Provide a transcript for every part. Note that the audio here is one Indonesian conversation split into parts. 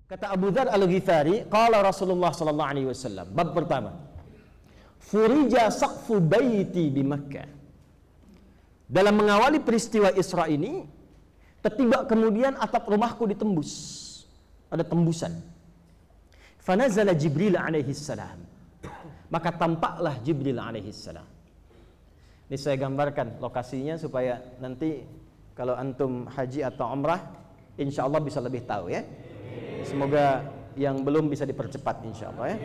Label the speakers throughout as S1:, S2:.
S1: Kata Abu Dzar Al-Ghifari, qala Rasulullah sallallahu alaihi wasallam, bab pertama. Furija saqfu baiti di Makkah. Dalam mengawali peristiwa Isra ini, tiba kemudian atap rumahku ditembus. Ada tembusan. Fanazala Jibril alaihi salam. Maka tampaklah Jibril alaihi salam. Ini saya gambarkan lokasinya supaya nanti kalau antum haji atau umrah, insya Allah bisa lebih tahu ya. Semoga yang belum bisa dipercepat insya Allah ya.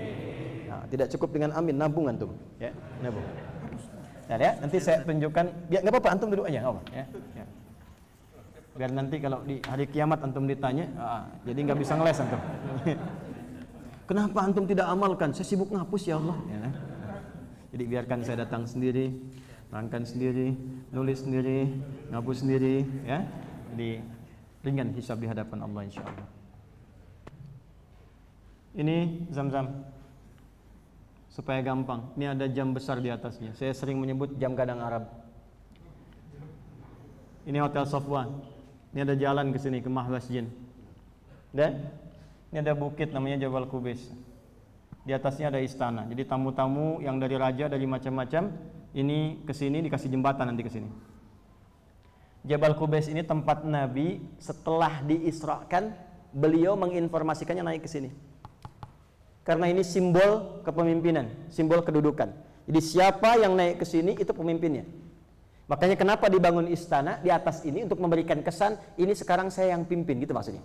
S1: Nah, tidak cukup dengan amin, nabung antum ya, nabung. Nah, ya, nanti saya tunjukkan. Ya nggak apa-apa, antum duduk aja, nggak apa. Ya. Biar nanti kalau di hari kiamat antum ditanya, jadi nggak bisa ngeles antum. Kenapa antum tidak amalkan? Saya sibuk ngapus ya Allah. Ya. Jadi biarkan saya datang sendiri, terangkan sendiri, nulis sendiri, ngapus sendiri, ya. Jadi ringan hisab di hadapan Allah insya Allah. Ini Zam-Zam supaya gampang. Ini ada jam besar di atasnya. Saya sering menyebut jam gadang Arab. Ini Hotel Safwan. Ini ada jalan ke sini ke Mahwas Jin. Dan ini ada bukit namanya Jabal Qubais. Di atasnya ada istana. Jadi tamu-tamu yang dari raja, dari macam-macam, ini ke sini dikasih jembatan nanti ke sini. Jabal Qubais ini tempat Nabi setelah diisrakan, beliau menginformasikannya naik ke sini. Karena ini simbol kepemimpinan, simbol kedudukan. Jadi siapa yang naik ke sini itu pemimpinnya. Makanya kenapa dibangun istana di atas ini untuk memberikan kesan ini sekarang saya yang pimpin, gitu maksudnya.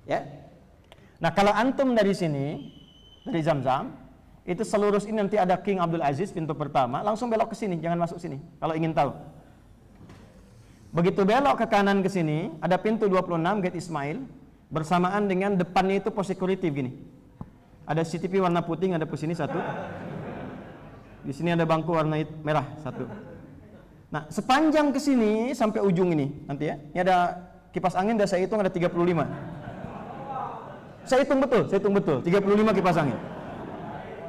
S1: Ya. Nah, kalau antum dari sini, dari Zam-Zam, itu selurus ini nanti ada King Abdul Aziz pintu pertama, langsung belok ke sini, jangan masuk sini kalau ingin tahu. Begitu belok ke kanan ke sini, ada pintu 26 Gate Ismail bersamaan dengan depannya itu pos security gini. Ada CCTV warna putih, ada pos sini satu. Di sini ada bangku warna merah satu. Nah, sepanjang ke sini sampai ujung ini nanti ya. Ini ada kipas angin, dah saya hitung ada 35. Saya hitung betul, 35 kipas angin.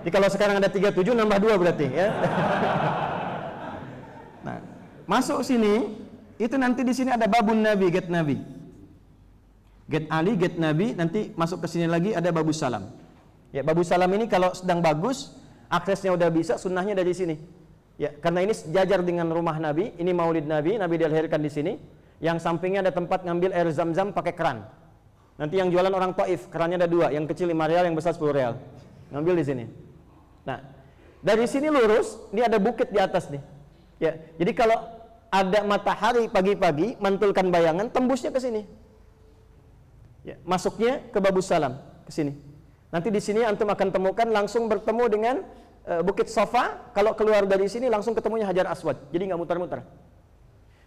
S1: Jadi kalau sekarang ada 37 nambah 2 berarti ya. Nah, masuk sini itu nanti di sini ada babun Nabi, gate Nabi. Gate Ali, gate Nabi, nanti masuk ke sini lagi ada babus salam. Ya, babus salam ini kalau sedang bagus, aksesnya udah bisa, sunnahnya dari sini. Ya, karena ini sejajar dengan rumah Nabi, ini Maulid Nabi, Nabi dilahirkan di sini. Yang sampingnya ada tempat ngambil air Zam-Zam pakai keran. Nanti yang jualan orang Taif, kerannya ada 2, yang kecil 5 real, yang besar 10 real. Ngambil di sini. Nah, dari sini lurus, ini ada bukit di atas nih. Ya, jadi kalau ada matahari pagi-pagi mantulkan bayangan, tembusnya ke sini. Ya, masuknya ke babus salam, ke sini. Nanti di sini antum akan temukan langsung bertemu dengan Bukit Safa. Kalau keluar dari sini langsung ketemunya Hajar Aswad. Jadi nggak muter-muter.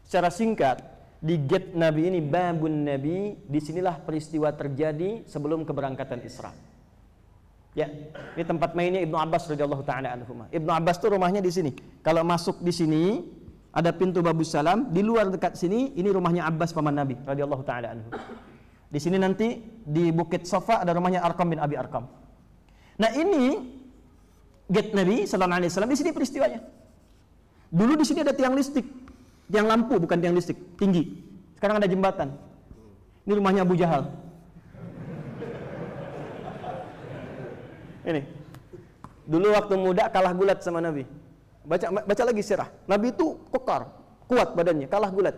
S1: Secara singkat, di gate Nabi ini, babun Nabi, disinilah peristiwa terjadi sebelum keberangkatan Isra. Ya, ini tempat mainnya Ibnu Abbas radhiyallahu taala anhuma. Ibnu Abbas tuh rumahnya di sini. Kalau masuk di sini ada pintu babus salam, di luar dekat sini ini rumahnya Abbas paman Nabi radhiyallahu taala anhu. Di sini nanti di Bukit Safa ada rumahnya Arqam bin Abi Arqam. Nah, ini gate Nabi sallallahu alaihi wasallam, di sini peristiwanya. Dulu di sini ada tiang listrik, tiang lampu bukan tiang listrik, tinggi. Sekarang ada jembatan. Ini rumahnya Abu Jahal. Ini. Dulu waktu muda kalah gulat sama Nabi. Baca lagi sirah. Nabi itu kekar, kuat badannya, kalah gulat.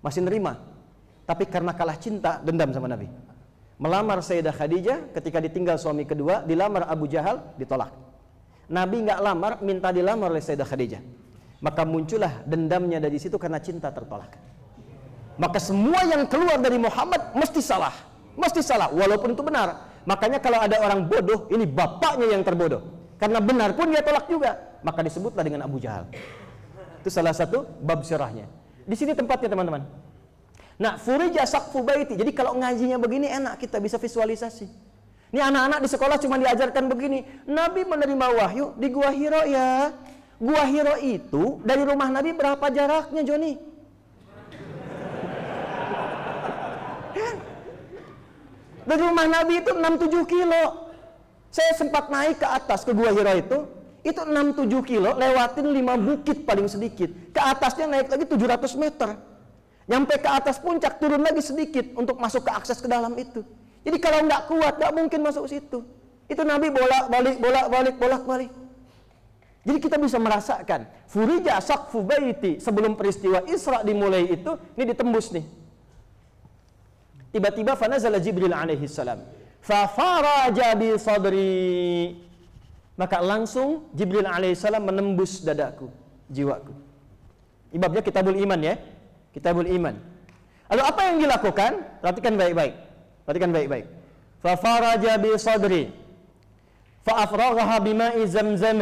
S1: Masih nerima. Tapi karena kalah cinta, dendam sama Nabi. Melamar Sayyidah Khadijah, ketika ditinggal suami kedua, dilamar Abu Jahal, ditolak. Nabi nggak lamar, minta dilamar oleh Sayyidah Khadijah. Maka muncullah dendamnya dari situ karena cinta tertolak. Maka semua yang keluar dari Muhammad mesti salah, walaupun itu benar. Makanya kalau ada orang bodoh, ini bapaknya yang terbodoh. Karena benar pun dia tolak juga, maka disebutlah dengan Abu Jahal. Itu salah satu bab sirahnya. Di sini tempatnya teman-teman. Nah, furija saqfu baiti. Jadi kalau ngajinya begini enak, kita bisa visualisasi. Ini anak-anak di sekolah cuma diajarkan begini. Nabi menerima wahyu di Gua Hiro ya. Gua Hiro itu dari rumah Nabi berapa jaraknya, Joni? Dari rumah Nabi itu 6-7 kilo. Saya sempat naik ke atas ke Gua Hiro itu 6-7 kilo, lewatin 5 bukit paling sedikit. Ke atasnya naik lagi 700 meter. Nyampe ke atas puncak, turun lagi sedikit untuk masuk ke akses ke dalam itu. Jadi kalau nggak kuat, nggak mungkin masuk situ. Itu Nabi bolak-balik. Jadi kita bisa merasakan furija saqfu baiti, sebelum peristiwa Isra dimulai itu, ini ditembus nih. Tiba-tiba fanazala Jibril alaihi salam. Fa faraja bi sadri. Maka langsung Jibril alaihi salam menembus dadaku, jiwaku. Ibabnya kitabul iman ya. Kitabul iman. Lalu apa yang dilakukan? Perhatikan baik-baik. Fa faraja bi sadri. Fa afraghaha bima'i zamzam.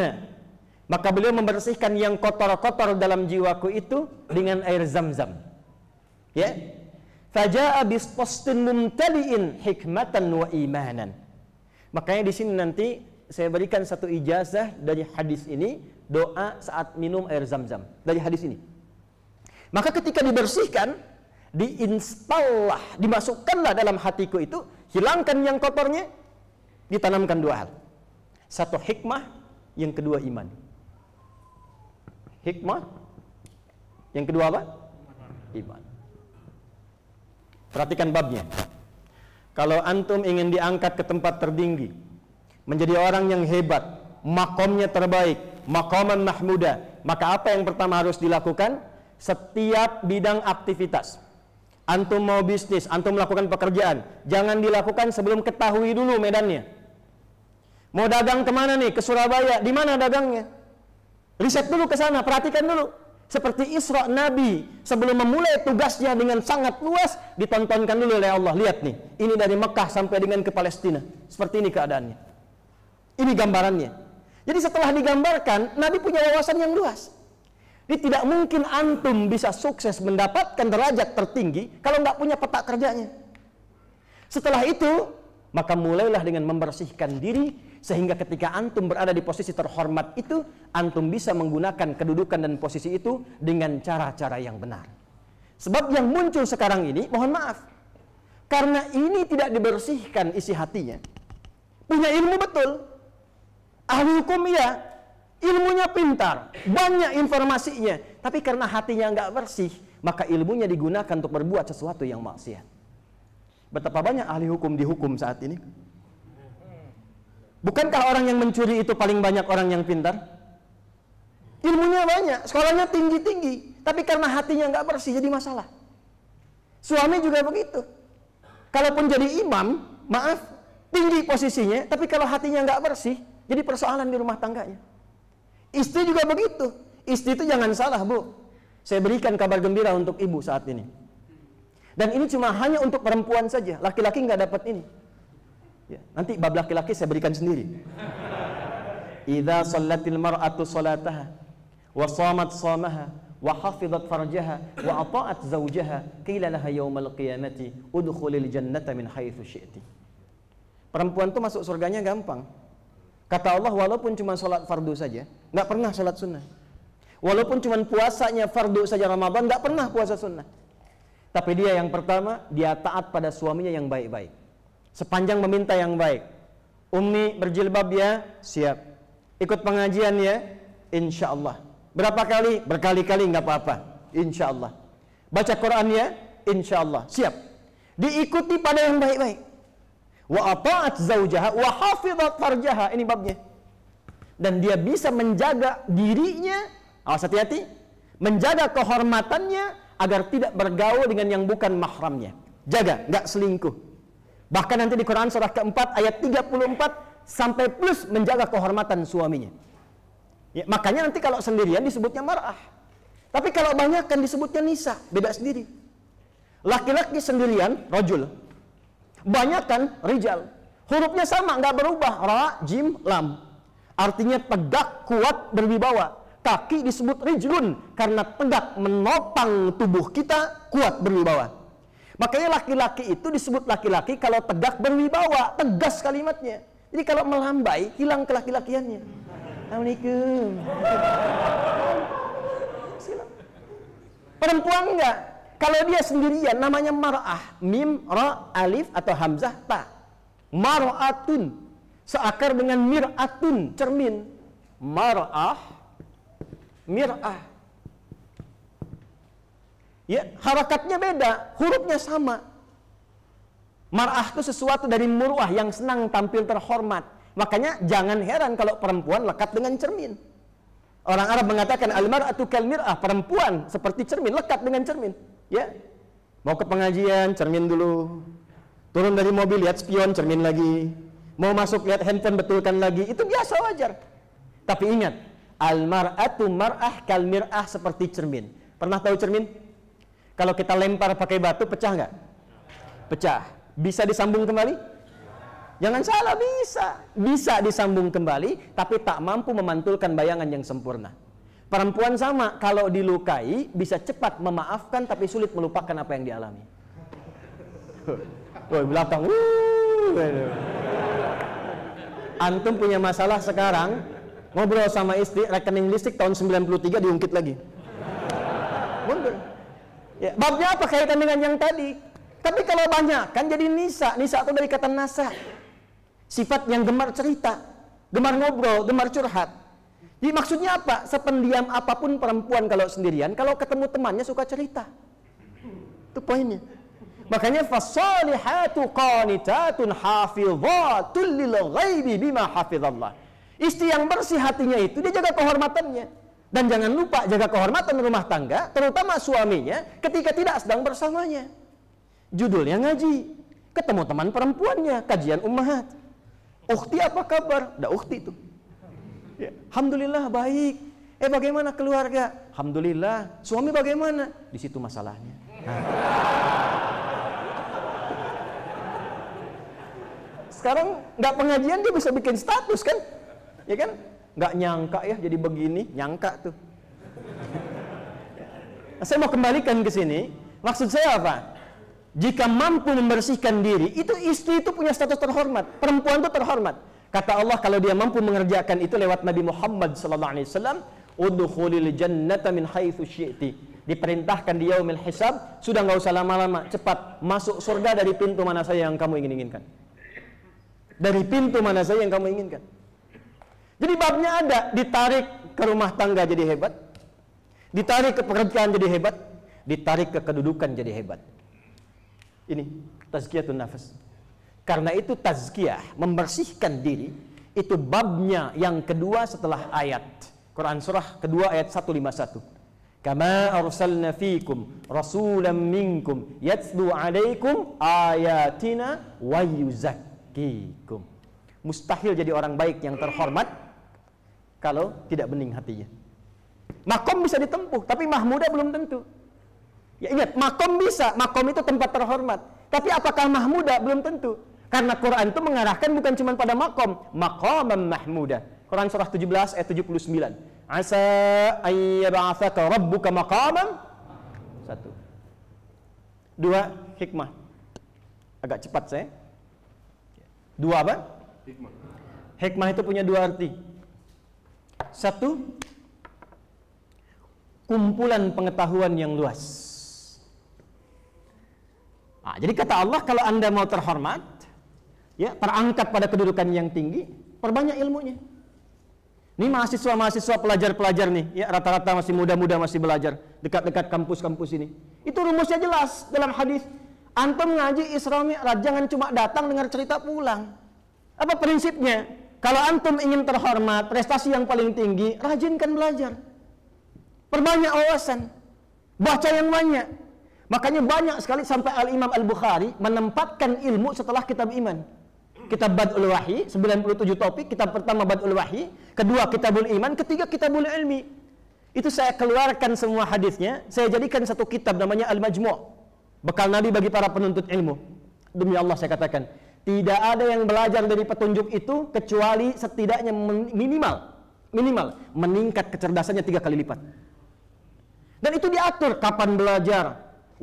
S1: Maka beliau membersihkan yang kotor-kotor dalam jiwaku itu dengan air Zam-Zam. Ya. Faja'a bispostin mumtali'in hikmatan wa imanan. Makanya di sini nanti saya berikan satu ijazah dari hadis ini, doa saat minum air Zam-Zam dari hadis ini. Maka ketika dibersihkan, diinstallah, dimasukkanlah dalam hatiku itu, hilangkan yang kotornya, ditanamkan dua hal. Satu hikmah, yang kedua iman. Hikmah, yang kedua apa? Iman. Perhatikan babnya. Kalau antum ingin diangkat ke tempat tertinggi, menjadi orang yang hebat, makomnya terbaik, maqaman mahmuda, maka apa yang pertama harus dilakukan? Setiap bidang aktivitas, antum mau bisnis, antum melakukan pekerjaan, jangan dilakukan sebelum ketahui dulu medannya. Mau dagang kemana nih? Ke Surabaya, di mana dagangnya? Riset dulu ke sana, perhatikan dulu. Seperti Isra Nabi, sebelum memulai tugasnya dengan sangat luas, ditontonkan dulu oleh Allah. Lihat nih, ini dari Mekah sampai dengan ke Palestina. Seperti ini keadaannya. Ini gambarannya. Jadi setelah digambarkan, Nabi punya wawasan yang luas. Jadi tidak mungkin antum bisa sukses mendapatkan derajat tertinggi kalau nggak punya peta kerjanya. Setelah itu, maka mulailah dengan membersihkan diri, sehingga ketika antum berada di posisi terhormat itu, antum bisa menggunakan kedudukan dan posisi itu dengan cara-cara yang benar. Sebab yang muncul sekarang ini, mohon maaf, karena ini tidak dibersihkan isi hatinya. Punya ilmu betul, ahli hukum ya, ilmunya pintar, banyak informasinya, tapi karena hatinya nggak bersih, maka ilmunya digunakan untuk berbuat sesuatu yang maksiat. Betapa banyak ahli hukum dihukum saat ini. Bukankah orang yang mencuri itu paling banyak orang yang pintar? Ilmunya banyak, sekolahnya tinggi-tinggi, tapi karena hatinya nggak bersih jadi masalah. Suami juga begitu. Kalaupun jadi imam, maaf, tinggi posisinya, tapi kalau hatinya nggak bersih, jadi persoalan di rumah tangganya. Istri juga begitu. Istri itu jangan salah, Bu. Saya berikan kabar gembira untuk ibu saat ini. Dan ini cuma hanya untuk perempuan saja. Laki-laki nggak dapat ini. Ya, nanti bab laki-laki saya berikan sendiri. Idza shallatil mar'atu salataha wa shamat shamaha wa hafizat farjaha wa ata'at zawjaha qila laha yaumal qiyamati udkhulil jannata min haitsu syi'ti. Perempuan tuh masuk surganya gampang. Kata Allah, walaupun cuma sholat fardu saja, nggak pernah sholat sunnah. Walaupun cuma puasanya fardu saja Ramadan, nggak pernah puasa sunnah. Tapi dia yang pertama, dia taat pada suaminya yang baik-baik. Sepanjang meminta yang baik. Ummi berjilbab ya, siap. Ikut pengajian ya, insya Allah. Berapa kali? Berkali-kali nggak apa-apa, insya Allah. Baca Quran ya, insya Allah, siap. Diikuti pada yang baik-baik. Wa ata'at zaujaha wa hafizat farjaha, ini babnya. Dan dia bisa menjaga dirinya, awas hati-hati, menjaga kehormatannya agar tidak bergaul dengan yang bukan mahramnya. Jaga, nggak selingkuh. Bahkan nanti di Quran surah keempat ayat 34 sampai plus menjaga kehormatan suaminya. Ya, makanya nanti kalau sendirian disebutnya mar'ah. Tapi kalau banyak kan disebutnya nisa, beda sendiri. Laki-laki sendirian, rajul. Banyak kan rijal. Hurufnya sama, nggak berubah. Ra, jim, lam. Artinya tegak, kuat, berwibawa. Kaki disebut rijlun karena tegak menopang tubuh kita, kuat berwibawa. Makanya laki-laki itu disebut laki-laki kalau tegak berwibawa, tegas kalimatnya. Jadi kalau melambai, hilang kelaki-lakiannya. Assalamualaikum. Perempuan enggak. Kalau dia sendirian namanya mar'ah, mim, ra, alif atau hamzah, ta. Mar'atun, seakar dengan mir'atun, cermin. Mar'ah, mir'ah. Ya, harakatnya beda, hurufnya sama. Mar'ah itu sesuatu dari murwah yang senang tampil terhormat. Makanya jangan heran kalau perempuan lekat dengan cermin. Orang Arab mengatakan al-mar'atu kal-mir'ah, perempuan seperti cermin, lekat dengan cermin. Ya. Mau ke pengajian, cermin dulu. Turun dari mobil, lihat spion, cermin lagi. Mau masuk, lihat handphone, betulkan lagi. Itu biasa, wajar. Tapi ingat, al-mar'atu mar'ah kal-mir'ah, seperti cermin. Pernah tahu cermin? Kalau kita lempar pakai batu, pecah nggak? Pecah. Bisa disambung kembali? Jangan salah, bisa. Bisa disambung kembali, tapi tak mampu memantulkan bayangan yang sempurna. Perempuan sama, kalau dilukai, bisa cepat memaafkan, tapi sulit melupakan apa yang dialami. Woi, belakang. Antum punya masalah sekarang, ngobrol sama istri, rekening listrik tahun 93 diungkit lagi. Mundur. Ya, babnya apa kaitan dengan yang tadi? Tapi kalau banyak, kan jadi nisa. Nisa itu dari kata nasa. Sifat yang gemar cerita, gemar ngobrol, gemar curhat. Jadi maksudnya apa? Sependiam apapun perempuan kalau sendirian, kalau ketemu temannya suka cerita. Itu poinnya. Makanya fasalihatu qanitatun hafizatun lil ghaibi bima hafizallah. Istri yang bersih hatinya itu dia jaga kehormatannya. Dan jangan lupa jaga kehormatan rumah tangga, terutama suaminya ketika tidak sedang bersamanya. Judulnya ngaji, ketemu teman perempuannya, kajian ummahat. Ukhti apa kabar? Dah ukhti itu. Ya. Alhamdulillah baik. Bagaimana keluarga? Alhamdulillah. Suami bagaimana? Di situ masalahnya. Sekarang nggak pengajian dia bisa bikin status kan? Ya kan? Nggak nyangka ya jadi begini, nyangka tuh. Saya mau kembalikan ke sini. Maksud saya apa? Jika mampu membersihkan diri, itu istri itu punya status terhormat. Perempuan itu terhormat. Kata Allah kalau dia mampu mengerjakan itu lewat Nabi Muhammad SAW, udkhulil jannata min haitsu syi'ti. Diperintahkan di yaumil hisab, sudah nggak usah lama-lama, cepat masuk surga dari pintu mana saja yang kamu inginkan. Dari pintu mana saja yang kamu inginkan. Jadi babnya ada, ditarik ke rumah tangga jadi hebat, ditarik ke pekerjaan jadi hebat, ditarik ke kedudukan jadi hebat. Ini tazkiyatun nafas. Karena itu tazkiyah, membersihkan diri, itu babnya yang kedua setelah ayat. Quran surah kedua ayat 151. Kama arsalna fikum rasulan minkum yatslu alaikum ayatina wa yuzakkikum. Mustahil jadi orang baik yang terhormat kalau tidak bening hatinya. Makom bisa ditempuh, tapi mahmudah belum tentu. Ya ingat, makom bisa, makom itu tempat terhormat. Tapi apakah mahmudah? Belum tentu. Karena Quran itu mengarahkan bukan cuma pada makom, maqaman mahmudah. Quran surah 17 ayat 79. Asa ayyab'atsaka rabbuka maqaman. 1. 2, hikmah. Agak cepat saya. 2 apa? Hikmah. Hikmah itu punya 2 arti. 1, kumpulan pengetahuan yang luas. Nah, jadi kata Allah, kalau Anda mau terhormat, ya, terangkat pada kedudukan yang tinggi, perbanyak ilmunya. Ini mahasiswa-mahasiswa, pelajar-pelajar nih, ya, rata-rata masih muda-muda, masih belajar dekat-dekat kampus-kampus ini. Itu rumusnya jelas dalam hadis. Antum ngaji Isra Mi'raj, jangan cuma datang dengar cerita pulang. Apa prinsipnya? Kalau antum ingin terhormat, prestasi yang paling tinggi, rajinkan belajar. Perbanyak wawasan, baca yang banyak. Makanya banyak sekali sampai Al-Imam Al-Bukhari menempatkan ilmu setelah kitab iman. Kitab Bad'ul Wahyi, 97 topik. Kitab pertama Bad'ul Wahyi, kedua Kitabul Iman, ketiga Kitabul Ilmi. Itu saya keluarkan semua hadisnya, saya jadikan satu kitab namanya Al-Majmu'. Bekal Nabi bagi para penuntut ilmu. Demi Allah saya katakan, tidak ada yang belajar dari petunjuk itu kecuali setidaknya minimal meningkat kecerdasannya 3 kali lipat. Dan itu diatur kapan belajar,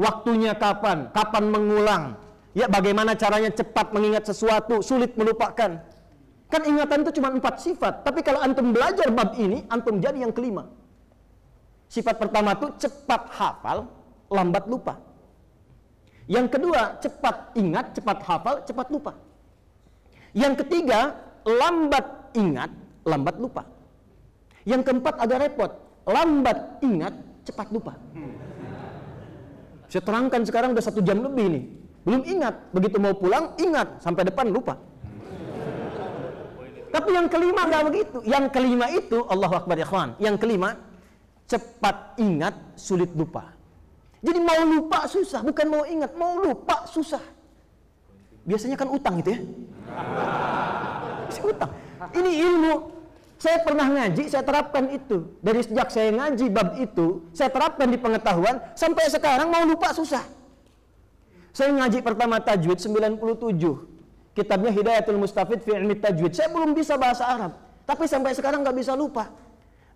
S1: waktunya kapan mengulang, ya bagaimana caranya cepat mengingat sesuatu, sulit melupakan. Kan ingatan itu cuma 4 sifat, tapi kalau antum belajar bab ini, antum jadi yang kelima. Sifat pertama itu cepat hafal, lambat lupa. Yang kedua, cepat ingat, cepat hafal, cepat lupa. Yang ketiga, lambat ingat, lambat lupa. Yang keempat agak repot, lambat ingat, cepat lupa. Saya terangkan sekarang udah 1 jam lebih nih. belum ingat. Begitu mau pulang, ingat. Sampai depan lupa. Tapi yang kelima nggak begitu. Yang kelima itu, Allahu Akbar ya kawan. Yang kelima, cepat ingat, sulit lupa. Jadi mau lupa susah, bukan mau ingat. Mau lupa susah. Biasanya kan utang gitu ya. Utang. Ini ilmu. Saya pernah ngaji, saya terapkan itu. Dari sejak saya ngaji bab itu, saya terapkan di pengetahuan. Sampai sekarang mau lupa susah. Saya ngaji pertama tajwid 97. Kitabnya Hidayatul Mustafid fi Ilmi Tajwid. Saya belum bisa bahasa Arab, tapi sampai sekarang nggak bisa lupa.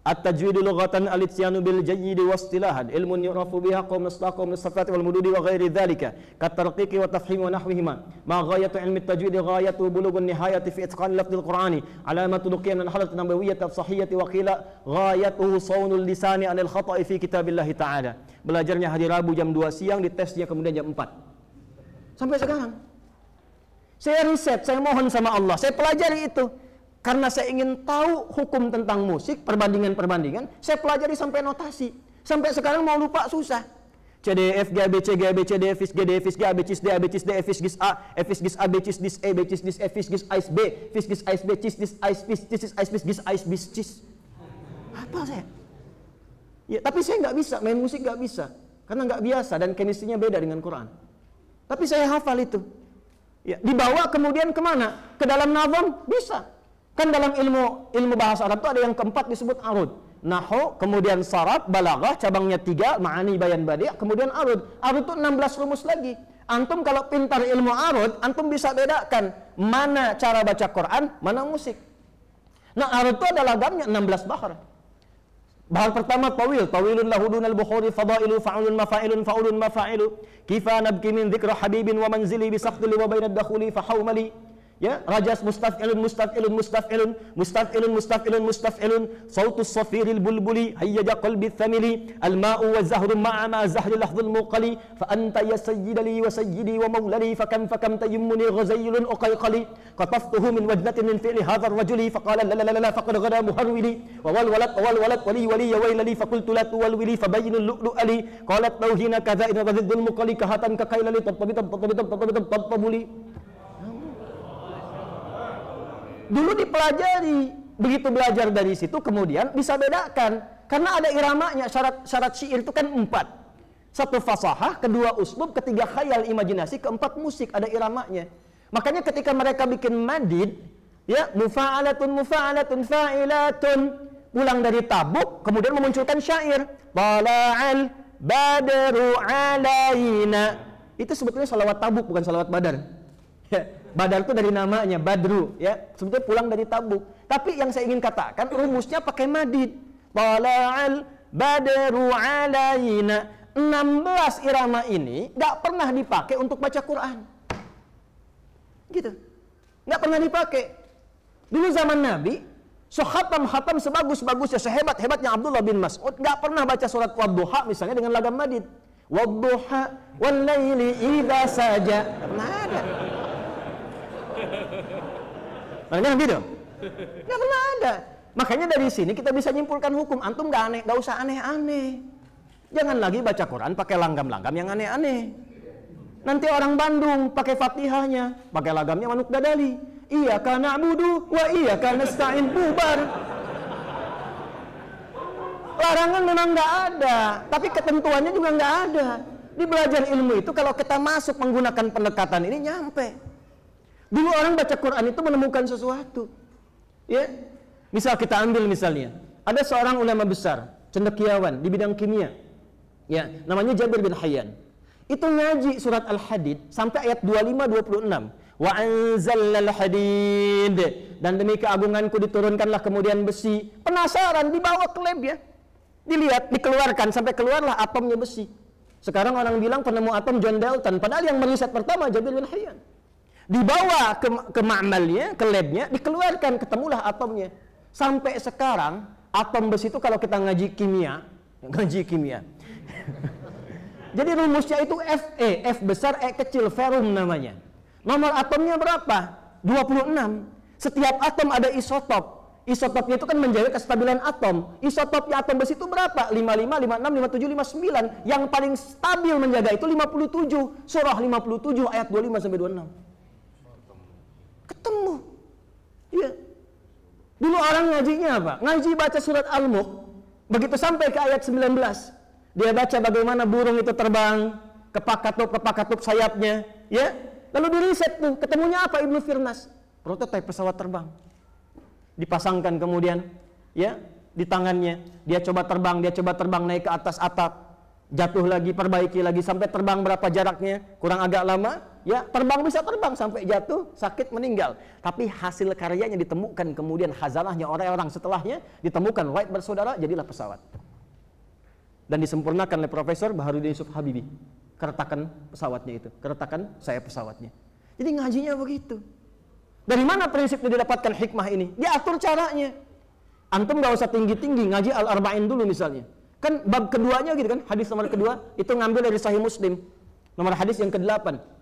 S1: At-tajwidu lughatan al-ityanu bil jayyid wa istilahan ilmun yu'rafu biha qawm nastaqam nastafat wal mududi wa ghairi dhalika katarqiqi wa tafhim wa nahwihima ma ghayatu ilmi at-tajwid ghayatu bulughun nihayati fi itqan lafdhil qur'ani alamatu nuqiyan min halat nabawiyyah sahihati wa qila ghayatuhu sawnul lisani anil khata'i fi kitabillah ta'ala. Belajarnya hari Rabu jam 2 siang, ditesnya kemudian jam 4. Sampai sekarang saya riset, saya mohon sama Allah, saya pelajari itu. Karena saya ingin tahu hukum tentang musik, perbandingan-perbandingan, saya pelajari sampai notasi. Sampai sekarang mau lupa susah. C, D, F, G, A, B, C, G, A, B, C, D, F, G, D, F, G, A, B, C, D, A, B, C, D, F, G, A, F, G, A, B, C, D, E, B, C, D, F, G, A, B, F, G, A, B, C, D, A, B, C, D, apa saya? Ya, tapi saya nggak bisa, main musik nggak bisa. Karena nggak biasa dan kemistrinya beda dengan Quran. Tapi saya hafal itu. Ya, dibawa kemudian kemana? Ke dalam nazam bisa. Kan dalam ilmu bahasa Arab itu ada yang keempat disebut arud. Nahwu, kemudian saraf, balaghah, cabangnya 3, ma'ani, bayan, badi', kemudian arud. Arud itu 16 rumus lagi. Antum kalau pintar ilmu arud, antum bisa bedakan mana cara baca Quran, mana musik. Nah, arud itu ada lagamnya 16 bahar. Bahar pertama tawil, tawilun lahu dunal bukhuri fadailu fa'ulun mafa'ilun fa'ulun mafa'ilu kifa nabki min dhikra habibin wa manzili bisaqdili wa bainad dakhuli fahawmali. Ya, rajas mustaf'ilun mustaf'ilun mustaf'ilun mustaf'ilun mustaf'ilun mustaf'ilun sautus safiril bulbuli hayyaja qalbi thamili alma'u wa zahru ma'a ma zahri lahdhul muqali fa anta ya sayyidali wa sayyidi wa mawlali fakam tayammuni ghazaylun uqayqali qataftuhu min wajnatin min fi'li hadha ar-rajuli faqala la la la la faqad ghada muharwili wa wal walad wali ya waylali faqultu la tuwalwili fabayyinul lu'lu'ali qalat tawhina kadha in radhiddul muqali kahatan kakailali tabtabuli. Dulu dipelajari, begitu belajar dari situ kemudian bisa bedakan. Karena ada iramanya, syarat syair itu kan 4. 1 fasahah, 2 uslub, 3 khayal imajinasi, 4 musik, ada iramanya. Makanya ketika mereka bikin madid, ya, mufa'alatun fa'ilatun, pulang dari Tabuk, kemudian memunculkan syair. Tala'al badru alaina. Itu sebetulnya salawat Tabuk, bukan salawat Badar. Ya. Badar itu dari namanya, Badru, ya. Sebetulnya pulang dari Tabuk. Tapi yang saya ingin katakan, rumusnya pakai madid. Tala'al badru alaina. 16 irama ini nggak pernah dipakai untuk baca Quran. Gitu. Nggak pernah dipakai. Dulu zaman Nabi, khatam sebagus-bagusnya, sehebat-hebatnya Abdullah bin Mas'ud, nggak pernah baca surat Wadduha misalnya dengan lagam madid. Wadduha wal laili idza saja. Nggak pernah ada. Makanya gitu, nggak pernah ada. Makanya dari sini kita bisa nyimpulkan hukum. Antum nggak usah aneh-aneh. Jangan lagi baca Quran pakai langgam-langgam yang aneh-aneh. Nanti orang Bandung pakai Fatihahnya, pakai lagamnya Manuk Dadali. Iyyaka na'budu wa iyyaka nasta'in, bubar. Larangan memang nggak ada, tapi ketentuannya juga nggak ada. Di belajar ilmu itu kalau kita masuk menggunakan pendekatan ini nyampe. Dulu orang baca Quran itu menemukan sesuatu. Ya. Misal kita ambil misalnya, ada seorang ulama besar, cendekiawan di bidang kimia. Ya, namanya Jabir bin Hayyan. Itu ngaji surat Al-Hadid sampai ayat 25-26. Wa anzalnal hadid, dan demi keagunganku diturunkanlah kemudian besi. Penasaran, dibawa ke lab ya. Dilihat, dikeluarkan sampai keluarlah atomnya besi. Sekarang orang bilang penemu atom John Dalton, padahal yang meriset pertama Jabir bin Hayyan. Dibawa ke ma'malnya, ke labnya, dikeluarkan, ketemulah atomnya. Sampai sekarang, atom besi itu kalau kita ngaji kimia. Jadi rumusnya itu Fe, F besar, E kecil, ferum namanya. Nomor atomnya berapa? 26. Setiap atom ada isotop. Isotopnya itu kan menjaga kestabilan atom. Isotopnya atom besi itu berapa? 55, 56, 57, 59. Yang paling stabil menjaga itu 57. Surah 57 ayat 25 sampai 26. Ketemu. Iya. Dulu orang ngajinya apa? Ngaji baca surat Al-Mulk. Begitu sampai ke ayat 19, dia baca bagaimana burung itu terbang, kepak-katup sayapnya, ya. Lalu diriset tuh, ketemunya apa Ibnu Firnas? Prototipe pesawat terbang. Dipasangkan kemudian, ya, di tangannya. Dia coba terbang naik ke atas atap, jatuh lagi, perbaiki lagi sampai terbang berapa jaraknya, kurang agak lama, ya, bisa terbang sampai jatuh, sakit, meninggal. Tapi hasil karyanya ditemukan kemudian khazanahnya orang-orang setelahnya ditemukan Wright bersaudara, jadilah pesawat. Dan disempurnakan oleh Profesor Baharudin Yusuf Habibie. Keretakan pesawatnya itu, keretakan sayap pesawatnya. Jadi ngajinya begitu. Dari mana prinsipnya didapatkan hikmah ini? Diatur caranya. Antum gak usah tinggi-tinggi, ngaji Al-Arba'in dulu misalnya. Kan bab keduanya gitu kan, hadis nomor kedua itu ngambil dari Sahih Muslim. Nomor hadis yang ke-8.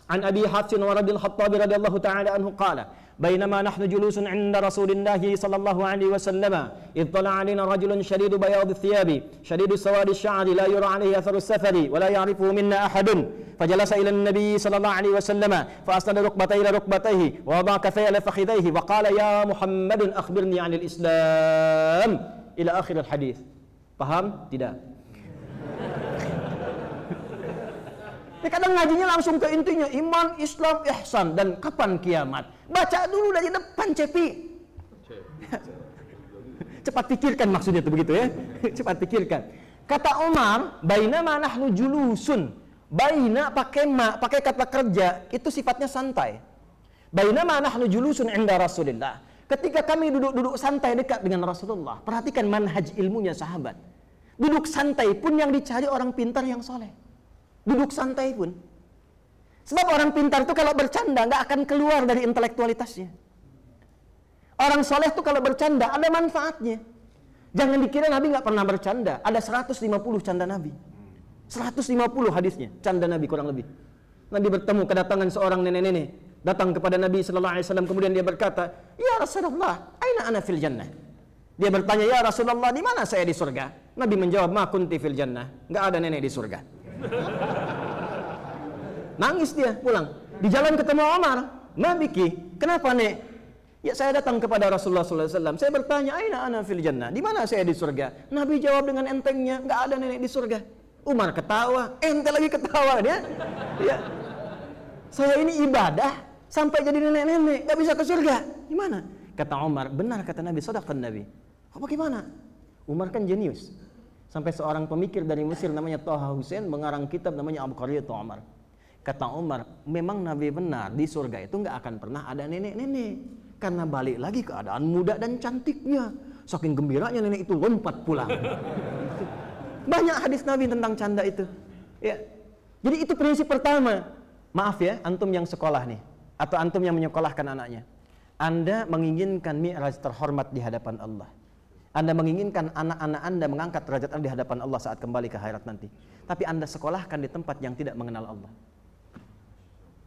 S1: An Abi Hafsin wa Radil Khattabi radhiyallahu ta'ala anhu qala, "Bainama nahnu julusun 'inda Rasulillah sallallahu alaihi wasallam, idh tala'a 'alaina rajulun shadidu bayad ath-thiyabi, shadidu sawadi asy-sya'ri, la yura 'alaihi atharu as-safari, wa la ya'rifuhu minna ahadun." Fajalasa ila an-nabi sallallahu alaihi wasallam, fa asnada rukbatayhi ila rukbatayhi, wa wada'a kaffayhi ala fakhidayhi, wa qala, "Ya Muhammadun akhbirni 'anil Islam." Ila akhir al-hadis. Paham? Tidak. Kadang ngajinya langsung ke intinya, iman, Islam, ihsan, dan kapan kiamat. Baca dulu dari depan, cepi. Cepat pikirkan maksudnya itu begitu ya. Cepat pikirkan. Kata Umar, bainama nahnu julusun. Baina pakai ma, pakai kata kerja, itu sifatnya santai. Bainama nahnu julusun 'inda Rasulillah. Ketika kami duduk-duduk santai dekat dengan Rasulullah. Perhatikan manhaj ilmunya sahabat. Duduk santai pun yang dicari orang pintar yang soleh. Duduk santai pun. Sebab orang pintar itu kalau bercanda nggak akan keluar dari intelektualitasnya. Orang soleh itu kalau bercanda ada manfaatnya. Jangan dikira Nabi nggak pernah bercanda. Ada 150 canda Nabi. 150 hadisnya canda Nabi kurang lebih. Nabi bertemu kedatangan seorang nenek-nenek datang kepada Nabi sallallahu alaihi wasallam, kemudian dia berkata, "Ya Rasulullah, aina ana fil jannah?" Dia bertanya, "Ya Rasulullah, di mana saya di surga?" Nabi menjawab, "Ma kunti fil jannah." Nggak ada nenek di surga. Nangis dia pulang. Di jalan ketemu Umar. "Nabi ki, kenapa nek?" "Ya saya datang kepada Rasulullah SAW. Saya bertanya, aina ana fil jannah, di mana saya di surga?" Nabi jawab dengan entengnya, "Nggak ada nenek di surga." Umar ketawa, ente lagi ketawa dia. Ya. "Saya ini ibadah sampai jadi nenek-nenek, nggak bisa ke surga. Gimana?" Kata Umar, "Benar kata Nabi, shadaqan Nabi." "Oh, bagaimana?" Umar kan jenius. Sampai seorang pemikir dari Mesir namanya Thaha Hussein mengarang kitab namanya Abqariyat Umar. Kata Umar, memang Nabi benar, di surga itu nggak akan pernah ada nenek-nenek. Karena balik lagi keadaan muda dan cantiknya. Saking gembiranya nenek itu lompat pulang. Banyak hadis Nabi tentang canda itu. Ya. Jadi itu prinsip pertama. Maaf ya, antum yang sekolah nih. Atau antum yang menyekolahkan anaknya. Anda menginginkan mi'raj terhormat di hadapan Allah. Anda menginginkan anak-anak Anda mengangkat derajat Anda di hadapan Allah saat kembali ke akhirat nanti. Tapi Anda sekolahkan di tempat yang tidak mengenal Allah.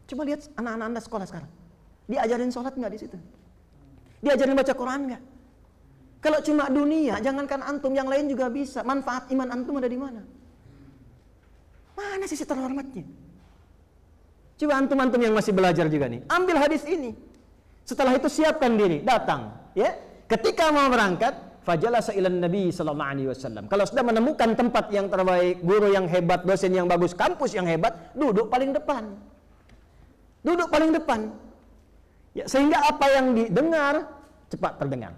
S1: Coba lihat anak-anak Anda sekolah sekarang. Diajarin sholat nggak di situ? Diajarin baca Quran nggak? Kalau cuma dunia, jangankan antum, yang lain juga bisa. Manfaat iman antum ada di mana? Mana sisi terhormatnya? Coba antum-antum yang masih belajar juga nih, ambil hadis ini. Setelah itu siapkan diri, datang. Ya, ketika mau berangkat. Fajalasa ilan Nabi sallallahu alaihi wasallam. Kalau sudah menemukan tempat yang terbaik, guru yang hebat, dosen yang bagus, kampus yang hebat, duduk paling depan. Duduk paling depan. Ya, sehingga apa yang didengar cepat terdengar.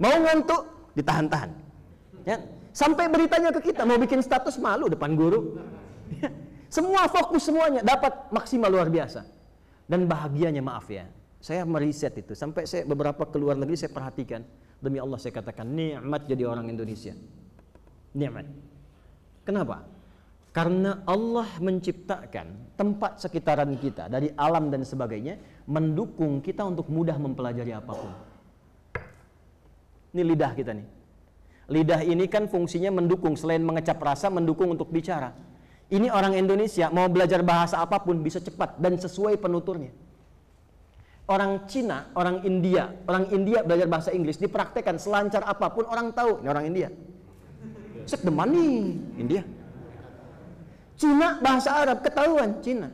S1: Mau ngantuk ditahan-tahan. Ya, sampai beritanya ke kita, mau bikin status malu depan guru. Ya, semua fokus semuanya dapat maksimal luar biasa. Dan bahagianya maaf ya. Saya meriset itu sampai saya beberapa keluar negeri saya perhatikan. Demi Allah saya katakan, nikmat jadi orang Indonesia. Nikmat. Kenapa? Karena Allah menciptakan tempat sekitaran kita dari alam dan sebagainya mendukung kita untuk mudah mempelajari apapun. Ini lidah kita nih. Lidah ini kan fungsinya mendukung, selain mengecap rasa, mendukung untuk bicara. Ini orang Indonesia mau belajar bahasa apapun bisa cepat dan sesuai penuturnya. Orang Cina, orang India belajar bahasa Inggris, dipraktekkan selancar apapun orang tahu ini orang India. Set the money, India. Cina bahasa Arab ketahuan Cina.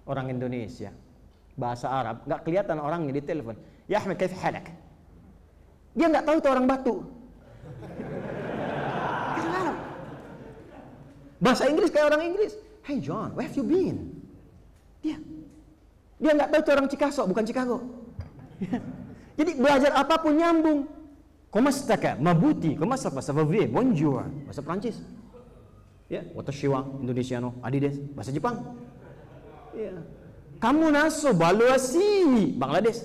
S1: Orang Indonesia bahasa Arab nggak kelihatan orangnya di telepon. Ya Ahmed, kaif halak? Dia nggak tahu itu orang Batu. Bahasa Inggris kayak orang Inggris. Hey John, where have you been? Dia nggak tahu itu orang Chicago, bukan Chicago. Jadi belajar apapun nyambung. Komastaka, mabuti, komastaka, savave, bonjour, bahasa Prancis. Ya, watashiwa, Indonesiano, adides, bahasa Jepang. Ya. Kamu naso, baluasi, Bangladesh.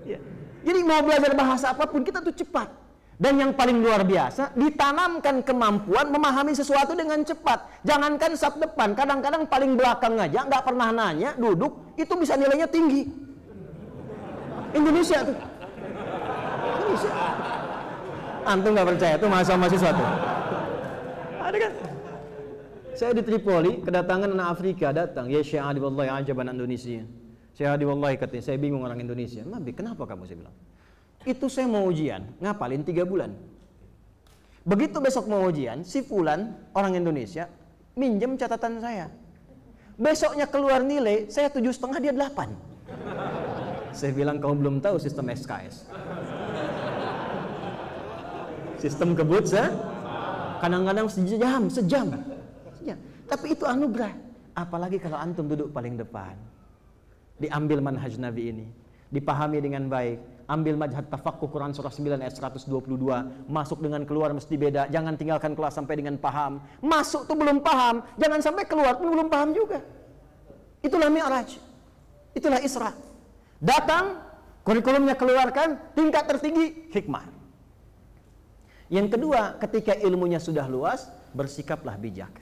S1: Ya. Jadi mau belajar bahasa apapun kita tuh cepat. Dan yang paling luar biasa, ditanamkan kemampuan memahami sesuatu dengan cepat. Jangankan sab depan, kadang-kadang paling belakang aja, nggak pernah nanya, duduk, itu bisa nilainya tinggi. Indonesia tuh. Indonesia. Antum nggak percaya, tuh mahasiswa tuh. Ada kan? Saya di Tripoli, kedatangan anak Afrika datang. Ya Syekh Adi wallahi ajaban Indonesia. Syekh Adi wallahi katanya, saya bingung orang Indonesia. Nabi, kenapa kamu, saya bilang? Itu saya mau ujian, ngapalin 3 bulan. Begitu besok mau ujian, si Fulan, orang Indonesia, minjem catatan saya. Besoknya keluar nilai, saya 7,5, dia 8. Saya bilang, kamu belum tahu sistem SKS. Sistem kebut, kadang-kadang sejam. Tapi itu anugerah. Apalagi kalau antum duduk paling depan. Diambil manhaj Nabi ini, dipahami dengan baik. Ambil majhad tafaqquh Quran surah 9 ayat 122. Masuk dengan keluar mesti beda. Jangan tinggalkan kelas sampai dengan paham. Masuk tuh belum paham, jangan sampai keluar pun belum paham juga. Itulah Mi'raj. Itulah Isra. Datang, kurikulumnya keluarkan, tingkat tertinggi hikmah. Yang kedua, ketika ilmunya sudah luas, bersikaplah bijak.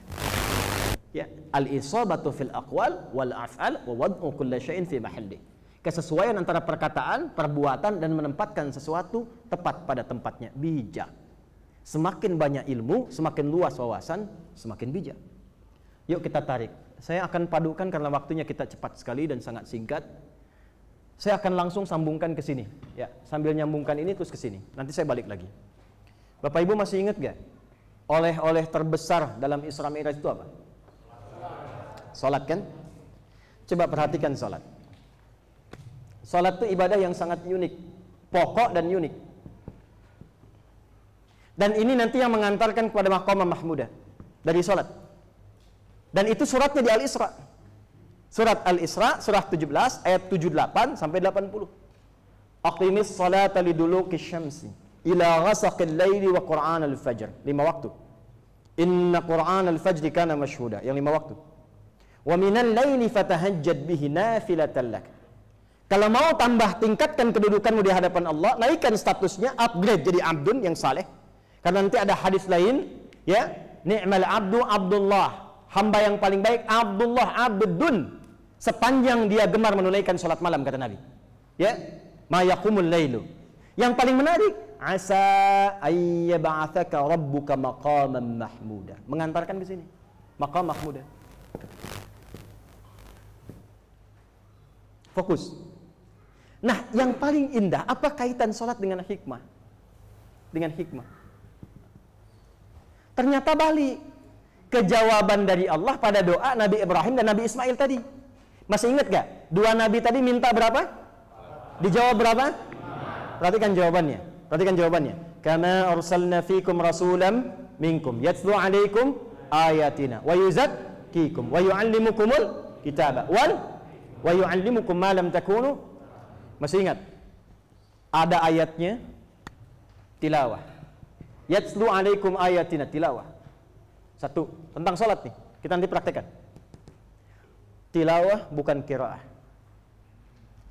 S1: Ya, al-isabatu fil aqwal wal af'al wa wad'u kulli syai'in fi mahalli. Kesesuaian antara perkataan, perbuatan, dan menempatkan sesuatu tepat pada tempatnya. Bijak. Semakin banyak ilmu, semakin luas wawasan, semakin bijak. Yuk kita tarik. Saya akan padukan karena waktunya kita cepat sekali dan sangat singkat. Saya akan langsung sambungkan ke sini. Ya, sambil nyambungkan ini terus ke sini. Nanti saya balik lagi. Bapak Ibu masih ingat gak? Oleh-oleh terbesar dalam Isra Mi'raj itu apa? Salat kan? Coba perhatikan salat. Salat itu ibadah yang sangat unik, pokok dan unik. Dan ini nanti yang mengantarkan kepada maqamah mahmudah dari salat. Dan itu suratnya di Al-Isra. Surat Al-Isra, surah 17, ayat 78 sampai 80. Aqimis salata liduluki syamsi ila ghasaqil laili wa Qur'an al-fajr. 5 waktu. Inna Qur'an al-fajri kana mashhuda. Yang 5 waktu. Wa minal laili fatahajjad bihi nafilatan lak. Kalau mau tambah tingkatkan kedudukanmu di hadapan Allah, naikkan statusnya, upgrade jadi abdun yang saleh. Karena nanti ada hadis lain, ya, ni'mal abdu Abdullah, hamba yang paling baik Abdullah abdun, sepanjang dia gemar menunaikan salat malam, kata Nabi. Ya, ma yaqumul lailu. Yang paling menarik, asa ayyab'atsaka rabbuka maqaman mahmuda. Mengantarkan ke sini, maqam mahmuda. Fokus. Nah, yang paling indah, apa kaitan sholat dengan hikmah? Dengan hikmah. Ternyata balik. Kejawaban dari Allah pada doa Nabi Ibrahim dan Nabi Ismail tadi. Masih ingat gak? 2 Nabi tadi minta berapa? Dijawab berapa? Perhatikan jawabannya. Kama arsalna fikum rasulam minkum yatlu alaikum ayatina wa yuzakkikum wa yu'allimukumul kitaba wa yu'allimukum ma lam takunu. Masih ingat? Ada ayatnya tilawah. Yatlu alaikum ayatina, tilawah. 1, tentang salat nih. Kita nanti praktekkan. Tilawah bukan qiraah.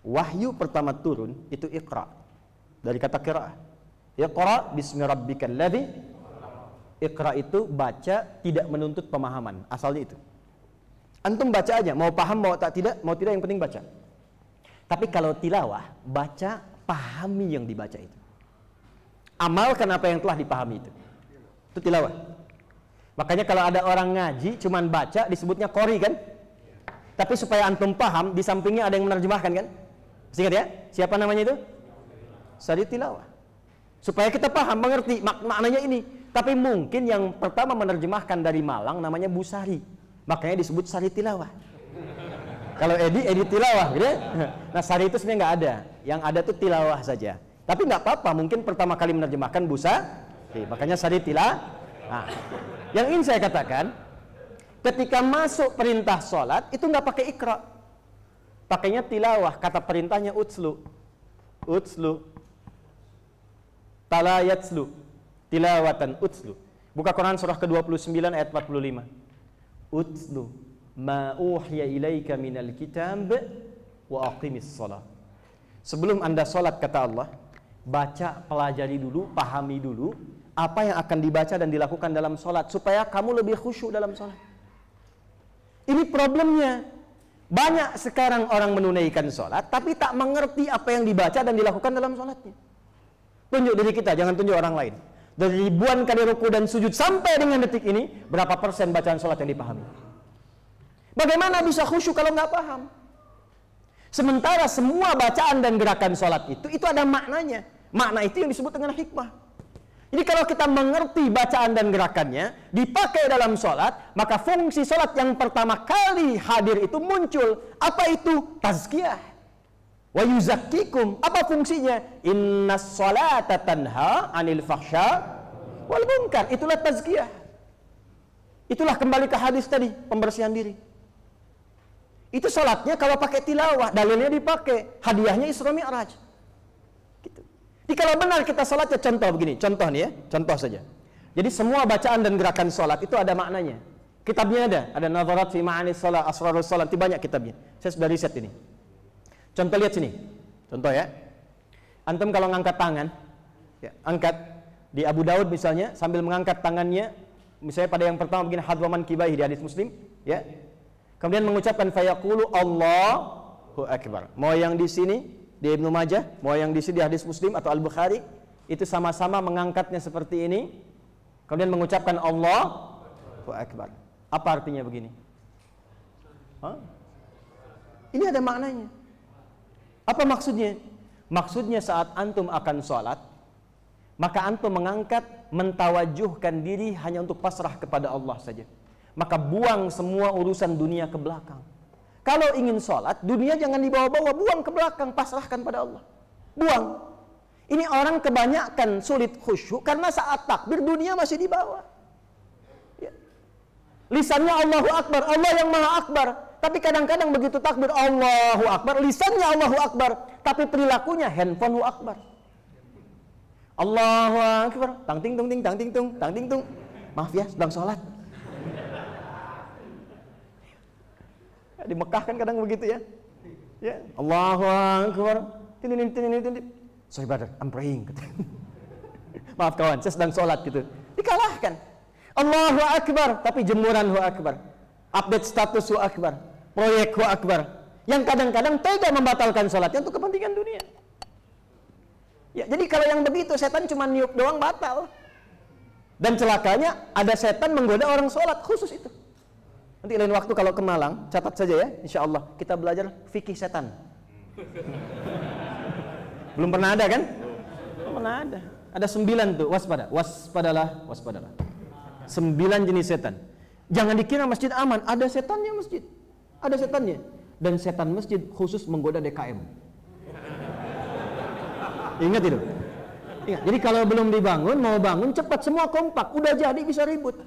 S1: Wahyu pertama turun itu iqra. Dari kata qiraah. Iqra bismi rabbikal ladzi. Iqra itu baca, tidak menuntut pemahaman. Asalnya itu. Antum baca aja, mau paham mau tidak yang penting baca. Tapi kalau tilawah, baca, pahami yang dibaca itu. Amalkan apa yang telah dipahami itu. Itu tilawah. Makanya kalau ada orang ngaji, cuman baca, disebutnya qori kan? Tapi supaya antum paham, di sampingnya ada yang menerjemahkan kan? Ingat ya, siapa namanya itu? Sari tilawah. Supaya kita paham, mengerti maknanya ini. Tapi mungkin yang pertama menerjemahkan dari Malang namanya Bu Sari. Makanya disebut Sari Tilawah. Kalau Edi tilawah, gitu ya? Nah, Sari itu sebenarnya nggak ada. Yang ada tuh tilawah saja. Tapi nggak apa-apa, mungkin pertama kali menerjemahkan busa, makanya Sari tilawah. Nah, yang ingin saya katakan, ketika masuk perintah sholat itu nggak pakai ikra, pakainya tilawah. Kata perintahnya utslu, talayatslu, tilawatan utslu. Buka Quran surah ke-29 ayat 45. Utslu ma uhiya ilaika minal kitab wa aqimis shalah. Sebelum Anda sholat, kata Allah, baca, pelajari dulu, pahami dulu apa yang akan dibaca dan dilakukan dalam sholat, supaya kamu lebih khusyuk dalam sholat. Ini problemnya. Banyak sekarang orang menunaikan sholat, tapi tak mengerti apa yang dibaca dan dilakukan dalam sholatnya. Tunjuk diri kita, jangan tunjuk orang lain. Dari ribuan kali ruku dan sujud sampai dengan detik ini, berapa persen bacaan sholat yang dipahami? Bagaimana bisa khusyuk kalau nggak paham? Sementara semua bacaan dan gerakan sholat itu ada maknanya. Makna itu yang disebut dengan hikmah. Jadi kalau kita mengerti bacaan dan gerakannya, dipakai dalam sholat, maka fungsi sholat yang pertama kali hadir itu muncul. Apa itu? Tazkiyah. Wa yuzakkikum. Apa fungsinya? Innas sholata tanha anil fahsya wal munkar. Itulah tazkiyah. Itulah kembali ke hadis tadi, pembersihan diri. Itu sholatnya kalau pakai tilawah, dalilnya dipakai, hadiahnya Isra Mi'raj. Gitu. Jadi kalau benar kita sholatnya, contoh begini, contoh nih ya, contoh saja. Jadi semua bacaan dan gerakan sholat itu ada maknanya. Kitabnya ada Nadharat fi Ma'ani Sholat, Asrarus Sholat, itu banyak kitabnya. Saya sudah riset ini. Contoh, lihat sini, contoh ya. Antum kalau ngangkat tangan, ya, angkat di Abu Daud misalnya, sambil mengangkat tangannya, misalnya pada yang pertama begini, hadwaman kibaihi di hadis Muslim, ya. Kemudian mengucapkan fayaqulu Allahu Akbar. Mau yang di sini di Ibnu Majah, mau yang di sini di hadis Muslim atau Al-Bukhari, itu sama-sama mengangkatnya seperti ini. Kemudian mengucapkan Allahu Akbar. Apa artinya begini? Hah? Ini ada maknanya. Apa maksudnya? Maksudnya saat antum akan sholat, maka antum mengangkat, mentawajuhkan diri hanya untuk pasrah kepada Allah saja. Maka buang semua urusan dunia ke belakang. Kalau ingin sholat, dunia jangan dibawa-bawa, buang ke belakang, pasrahkan pada Allah. Buang. Ini orang kebanyakan sulit khusyuk karena saat takbir dunia masih dibawa. Ya. Lisannya Allahu Akbar, Allah yang Maha Akbar. Tapi kadang-kadang begitu takbir Allahu Akbar, lisannya Allahu Akbar, tapi perilakunya handphone Akbar. Allahu Akbar, tang ting tung ting, tang ting tung, tang ting tung. Maaf ya, sedang sholat. Di Mekah kan kadang begitu ya. Ya, Allahu Akbar. Sorry brother, I'm praying. Maaf kawan, saya sedang sholat gitu. Dikalahkan. Allahu Akbar, tapi jemuran Hu Akbar. Update status Hu Akbar. Proyek Hu Akbar. Yang kadang-kadang tega membatalkan sholatnya untuk kepentingan dunia. Ya, jadi kalau yang begitu setan cuma niup doang batal. Dan celakanya ada setan menggoda orang sholat, khusus itu. Nanti lain waktu kalau ke Malang, catat saja ya, insya Allah kita belajar fikih setan. Belum pernah ada kan? Belum pernah ada. Ada 9 tuh, waspadalah. 9 jenis setan. Jangan dikira masjid aman, ada setannya masjid. Ada setannya. Dan setan masjid khusus menggoda DKM. Ingat itu. Ingat. Jadi kalau belum dibangun, mau bangun cepat, semua kompak, udah jadi bisa ribut.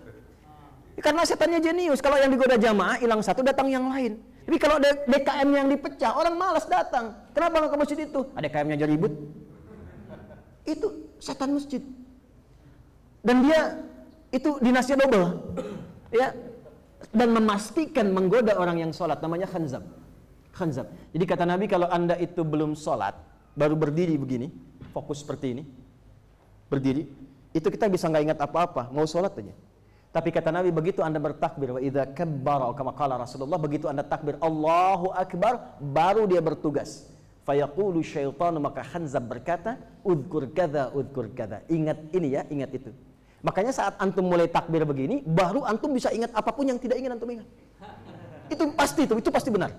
S1: Karena setannya jenius, kalau yang digoda jamaah hilang satu datang yang lain. Tapi kalau DKM yang dipecah, orang malas datang. Kenapa nggak ke masjid itu? Ada DKM-nya aja ribut. Itu setan masjid. Dan dia itu dinasnya double, ya. Dan memastikan menggoda orang yang sholat, namanya khanzab. Khanzab. Jadi kata Nabi, kalau anda itu belum sholat, baru berdiri begini, fokus seperti ini, berdiri, itu kita bisa nggak ingat apa-apa, mau sholat aja. Tapi kata Nabi, begitu anda bertakbir, wa idza kabbara kama qala Rasulullah, begitu anda takbir Allahu Akbar, baru dia bertugas. Fayaqulu syaitanu, maka khanzab berkata, udhkur kadza, ingat ini ya, ingat itu. Makanya saat antum mulai takbir begini, baru antum bisa ingat apapun yang tidak ingin antum ingat. Itu pasti benar.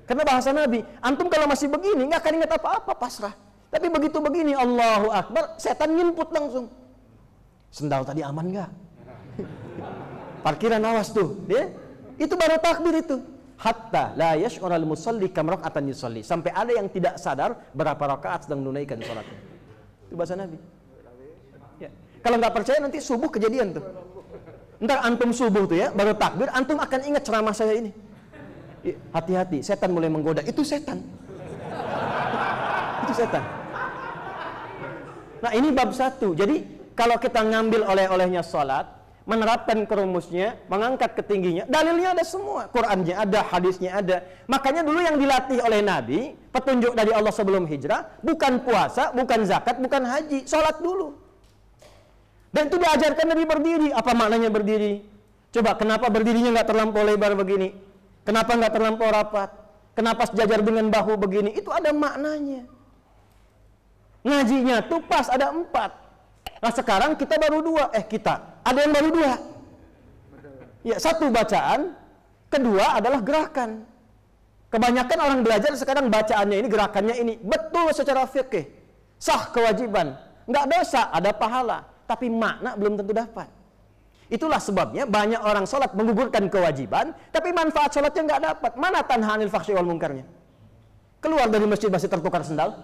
S1: Karena bahasa Nabi, antum kalau masih begini nggak akan ingat apa-apa, pasrah. Tapi begitu begini, Allahu Akbar, setan nginput langsung. Sendal tadi aman nggak? Parkiran awas tuh, ya? Itu baru takbir itu. Hatta la yash'ural musalli kam raka'atan yusalli. Sampai ada yang tidak sadar berapa rakaat sedang menunaikan salatnya. Itu bahasa Nabi. Ya. Kalau nggak percaya nanti subuh kejadian tuh. Ntar antum subuh tuh ya, baru takbir, antum akan ingat ceramah saya ini. Hati-hati, setan mulai menggoda. Itu setan. Itu setan. Nah ini bab 1. Jadi kalau kita ngambil oleh-olehnya salat, menerapkan kerumusnya, mengangkat ke tingginya, dalilnya ada semua. Qurannya ada, hadisnya ada. Makanya dulu yang dilatih oleh Nabi, petunjuk dari Allah sebelum hijrah, bukan puasa, bukan zakat, bukan haji, salat dulu. Dan itu diajarkan Nabi berdiri. Apa maknanya berdiri? Coba kenapa berdirinya nggak terlampau lebar begini? Kenapa nggak terlampau rapat? Kenapa sejajar dengan bahu begini? Itu ada maknanya. Ngajinya tuh pas ada 4. Nah sekarang kita baru 2. Ada yang baru 2. Ya, 1 bacaan, kedua adalah gerakan. Kebanyakan orang belajar sekarang bacaannya ini, gerakannya ini. Betul secara fikih. Sah kewajiban. Nggak dosa, ada pahala. Tapi makna belum tentu dapat. Itulah sebabnya banyak orang sholat menggugurkan kewajiban, tapi manfaat sholatnya nggak dapat. Mana tanha anil fahsyi wal munkarnya? Keluar dari masjid masih tertukar sendal.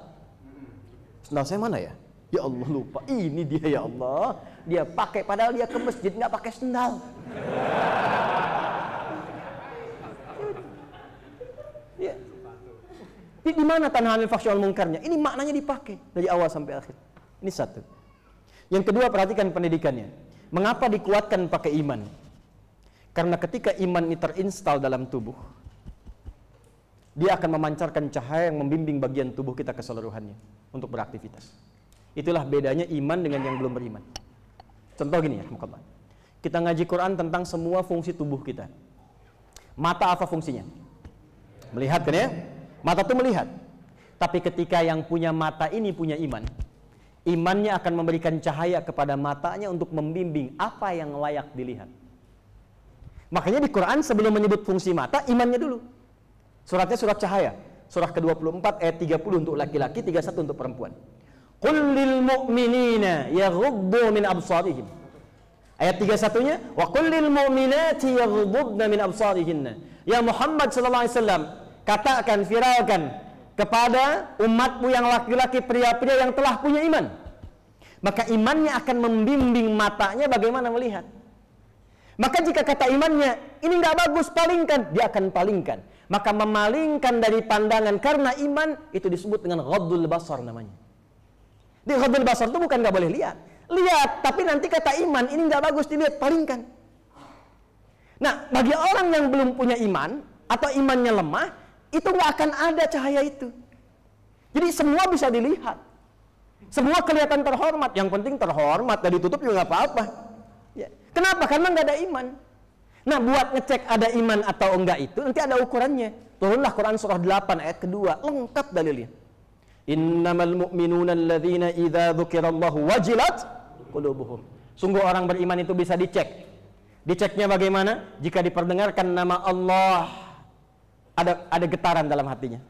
S1: Sendal saya mana ya? Ya Allah lupa. Ini dia ya Allah. Dia pakai padahal dia ke masjid nggak pakai sendal. Ya. Di mana tanha anil fahsyi wal munkarnya? Ini maknanya dipakai dari awal sampai akhir. Ini 1. Yang kedua, perhatikan pendidikannya. Mengapa dikuatkan pakai iman? Karena ketika iman ini terinstal dalam tubuh, dia akan memancarkan cahaya yang membimbing bagian tubuh kita keseluruhannya untuk beraktivitas. Itulah bedanya iman dengan yang belum beriman. Contoh gini ya, kita ngaji Quran tentang semua fungsi tubuh kita. Mata apa fungsinya? Melihat kan ya? Mata itu melihat. Tapi ketika yang punya mata ini punya iman, imannya akan memberikan cahaya kepada matanya untuk membimbing apa yang layak dilihat. Makanya di Quran sebelum menyebut fungsi mata, imannya dulu. Suratnya surat cahaya. Surah ke-24 ayat 30 untuk laki-laki, 31 untuk perempuan. Qul lil mu'minina yaghuddu min absarihim. Ayat 31-nya, wa qul lil mu'minati yaghuddna min absarihinna. Ya Muhammad sallallahu alaihi wasallam, katakan, viralkan kepada umatmu yang laki-laki, pria-pria yang telah punya iman, maka imannya akan membimbing matanya bagaimana melihat. Maka jika kata imannya ini nggak bagus, palingkan, dia akan palingkan. Maka memalingkan dari pandangan karena iman itu disebut dengan ghaddul basar namanya. Di ghaddul basar itu bukan nggak boleh lihat, tapi nanti kata iman ini nggak bagus dilihat, palingkan. Nah, bagi orang yang belum punya iman atau imannya lemah, itu nggak akan ada cahaya itu. Jadi semua bisa dilihat, semua kelihatan terhormat. Yang penting terhormat, dan ditutup juga nggak apa-apa. Ya. Kenapa? Karena nggak ada iman. Nah, buat ngecek ada iman atau enggak itu nanti ada ukurannya. Turunlah Quran surah 8 ayat kedua, lengkap dalilnya. Innamal mu'minuna alladzina idza dzukirallahu wajilat qulubuhum. Sungguh orang beriman itu bisa dicek. Diceknya bagaimana? Jika diperdengarkan nama Allah, ada getaran dalam hatinya,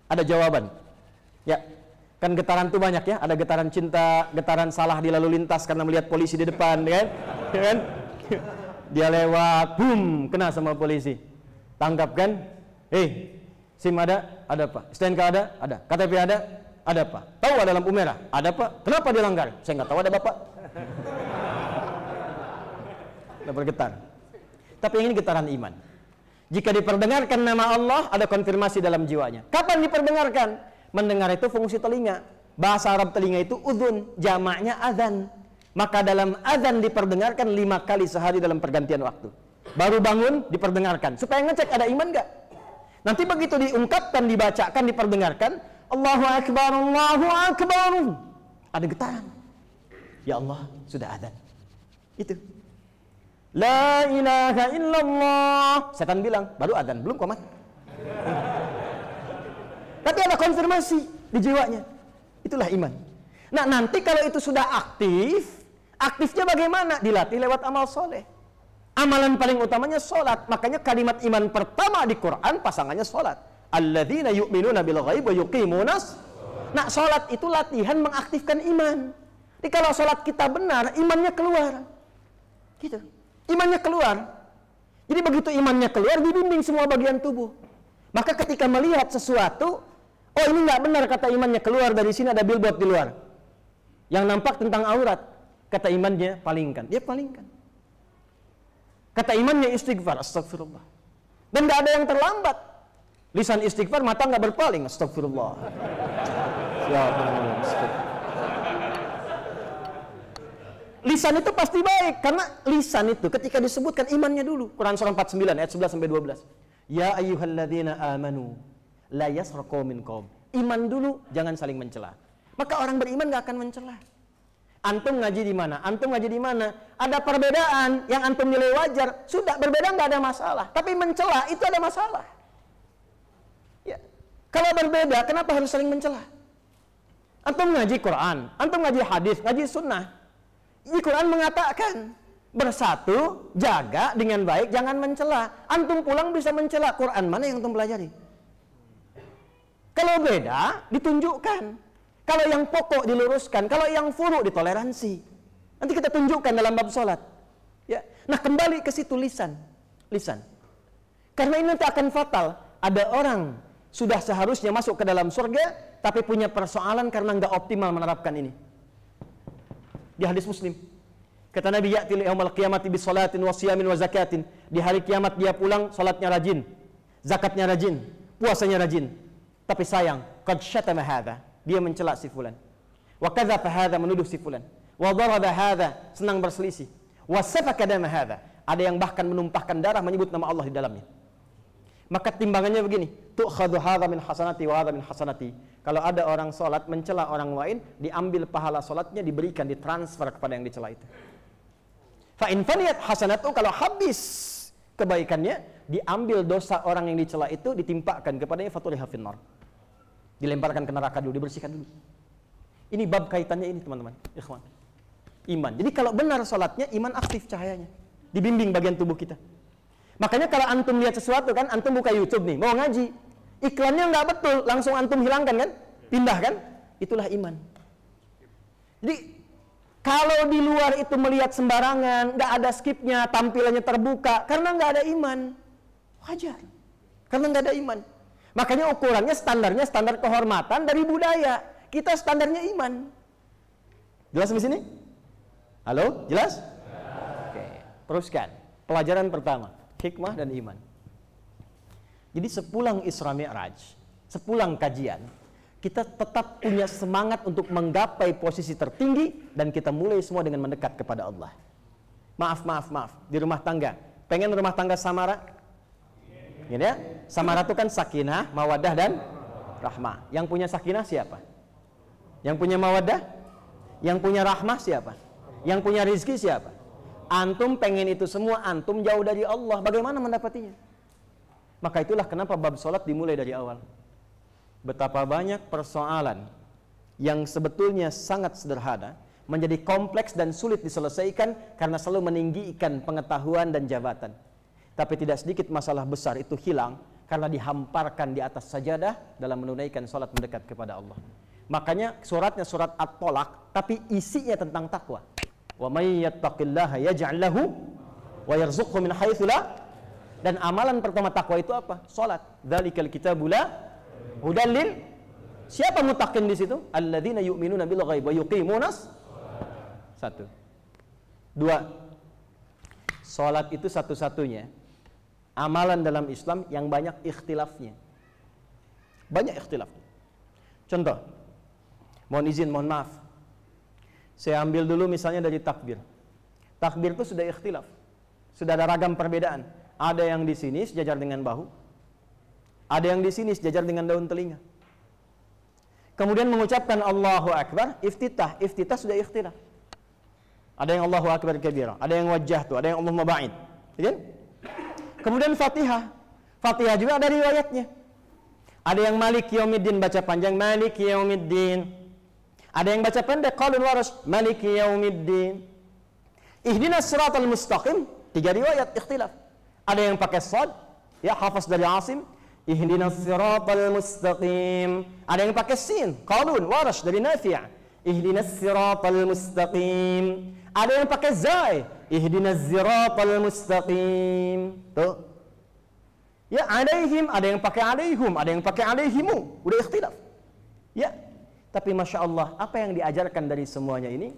S1: ada jawaban. Ya, kan getaran tuh banyak ya. Ada getaran cinta, getaran salah di lalu lintas karena melihat polisi di depan, kan? Ya kan? Dia lewat, boom, kena sama polisi, tangkap kan? SIM ada apa? STNK ada, KTP ada apa? Tahu ada lampu merah, ada apa? Kenapa dia langgar? Saya nggak tahu, ada bapak. Udah bergetar. Tapi ini getaran iman. Jika diperdengarkan nama Allah, ada konfirmasi dalam jiwanya. Kapan diperdengarkan? Mendengar itu fungsi telinga. Bahasa Arab telinga itu udhun, jamaknya adzan. Maka dalam adzan diperdengarkan 5 kali sehari dalam pergantian waktu. Baru bangun diperdengarkan, supaya ngecek ada iman nggak. Nanti begitu diungkapkan, dibacakan, diperdengarkan, Allahu Akbar, Allahu Akbar, ada getaran. Ya Allah, sudah adzan. Itu. La ilaha illallah. Setan bilang, baru adzan, belum komat. Tapi ada konfirmasi di jiwanya. Itulah iman. Nah, nanti kalau itu sudah aktif, aktifnya bagaimana? Dilatih lewat amal soleh. Amalan paling utamanya sholat. Makanya kalimat iman pertama di Quran pasangannya sholat. Alladzina yu'minuna bil ghaib wa yuqimunas. Nah, salat itu latihan mengaktifkan iman. Jadi kalau salat kita benar, imannya keluar. Gitu. Imannya keluar. Jadi begitu imannya keluar, dibimbing semua bagian tubuh. Maka ketika melihat sesuatu, oh ini nggak benar, kata imannya keluar dari sini, ada billboard di luar yang nampak tentang aurat, kata imannya palingkan, dia palingkan. Kata imannya istighfar, astagfirullah. Dan nggak ada yang terlambat. Lisan istighfar, mata nggak berpaling, astagfirullah. Ya Allah, astagfirullah. Lisan itu pasti baik, karena lisan itu ketika disebutkan imannya dulu. Quran surah 49 ayat 11 sampai 12. Ya ayyuhalladzina amanu la yasraqu minkum. Iman dulu, jangan saling mencela. Maka orang beriman gak akan mencela. Antum ngaji di mana? Antum ngaji di mana? Ada perbedaan yang antum nilai wajar, sudah berbeda nggak ada masalah. Tapi mencela itu ada masalah. Ya. Kalau berbeda, kenapa harus saling mencela? Antum ngaji Quran, antum ngaji hadis, ngaji sunnah. Di Quran mengatakan bersatu, jaga dengan baik, jangan mencela. Antum pulang bisa mencela. Quran mana yang antum pelajari? Kalau beda, ditunjukkan. Kalau yang pokok diluruskan, kalau yang furu ditoleransi. Nanti kita tunjukkan dalam bab sholat. Ya. Nah, kembali ke situ lisan. Karena ini nanti akan fatal. Ada orang sudah seharusnya masuk ke dalam surga, tapi punya persoalan karena nggak optimal menerapkan ini. Di hadis Muslim, kata Nabi, ya'til yaumal qiyamati bis salatin wa siyamin wa zakatin. Di hari kiamat dia pulang, salatnya rajin, zakatnya rajin, puasanya rajin. Tapi sayang, qad syatama hadza, dia mencela si fulan. Wa kadzafa hadza, menuduh si fulan. Wa daraba hadza, senang berselisih. Wa safaka dama hadza, ada yang bahkan menumpahkan darah menyebut nama Allah di dalamnya. Maka timbangannya begini, tu'khadhu hadza min hasanati wa hadza min hasanati. Kalau ada orang sholat mencela orang lain, diambil pahala sholatnya, diberikan, ditransfer kepada yang dicela itu. Fa in faniyat hasanatu, kalau habis kebaikannya, diambil dosa orang yang dicela itu, ditimpakan kepadanya, fatuliha finnar. Dilemparkan ke neraka dulu, dibersihkan dulu. Ini bab kaitannya ini, teman-teman, ikhwan. Iman. Jadi kalau benar sholatnya, iman aktif cahayanya, dibimbing bagian tubuh kita. Makanya kalau antum lihat sesuatu kan, antum buka YouTube nih, mau ngaji, iklannya nggak betul, langsung antum hilangkan kan, pindah kan, itulah iman. Jadi kalau di luar itu melihat sembarangan, nggak ada skipnya, tampilannya terbuka, karena nggak ada iman, wajar, karena nggak ada iman. Makanya ukurannya standarnya standar kehormatan dari budaya, kita standarnya iman. Jelas di sini? Halo, jelas? Oke, teruskan. Pelajaran pertama. Hikmah dan iman. Jadi sepulang Isra Mi'raj, sepulang kajian, kita tetap punya semangat untuk menggapai posisi tertinggi dan kita mulai semua dengan mendekat kepada Allah. Maaf, di rumah tangga. Pengen rumah tangga samara? Gitu ya? Samara itu kan sakinah, mawaddah dan rahmah. Yang punya sakinah siapa? Yang punya mawaddah? Yang punya rahmah siapa? Yang punya rizki siapa? Antum pengen itu semua, antum jauh dari Allah. Bagaimana mendapatinya? Maka itulah kenapa bab sholat dimulai dari awal. Betapa banyak persoalan yang sebetulnya sangat sederhana menjadi kompleks dan sulit diselesaikan karena selalu meninggikan pengetahuan dan jabatan. Tapi tidak sedikit masalah besar itu hilang karena dihamparkan di atas sajadah dalam menunaikan sholat mendekat kepada Allah. Makanya suratnya surat At-Tolak, tapi isinya tentang takwa. Wa may yattaqillaha yaj'al lahu wa yarzuqhu min haitsu la. Dan amalan pertama takwa itu apa? Salat. Dzalikal kitabu la hudal lil. Siapa muttaqin di situ? Alladzina yu'minuna bil ghaib wa yuqimunas. 1. 2. Salat itu satu-satunya amalan dalam Islam yang banyak ikhtilafnya. Banyak ikhtilafnya. Contoh. Mohon izin, mohon maaf. Saya ambil dulu misalnya dari takbir. Takbir itu sudah ikhtilaf. Sudah ada ragam perbedaan. Ada yang di sini sejajar dengan bahu. Ada yang di sini sejajar dengan daun telinga. Kemudian mengucapkan Allahu Akbar, iftitah. Iftitah sudah ikhtilaf. Ada yang Allahu Akbar kabira, ada yang wajjahtu, ada yang Allahumma ba'id. Kan? Kemudian Fatihah. Fatihah juga ada riwayatnya. Ada yang Malik Yaumiddin baca panjang, Malik Yaumiddin. Ada yang baca pendek, qaulun waras, Maliki yaumiddin. Ihdinas siratal mustaqim, 3 riwayat ikhtilaf. Ada yang pakai shad, ya hafaz dari Asim, Ihdinas siratal mustaqim. Ada yang pakai sin, Qalun, Warash dari Nafi'. Ihdinas siratal mustaqim. Ada yang pakai zai, ihdinas siratal mustaqim. Tuh. Ya, alaihim, ada yang pakai alaihum, ada yang pakai alaihimu. Udah ikhtilaf. Ya. Tapi Masya Allah, apa yang diajarkan dari semuanya ini?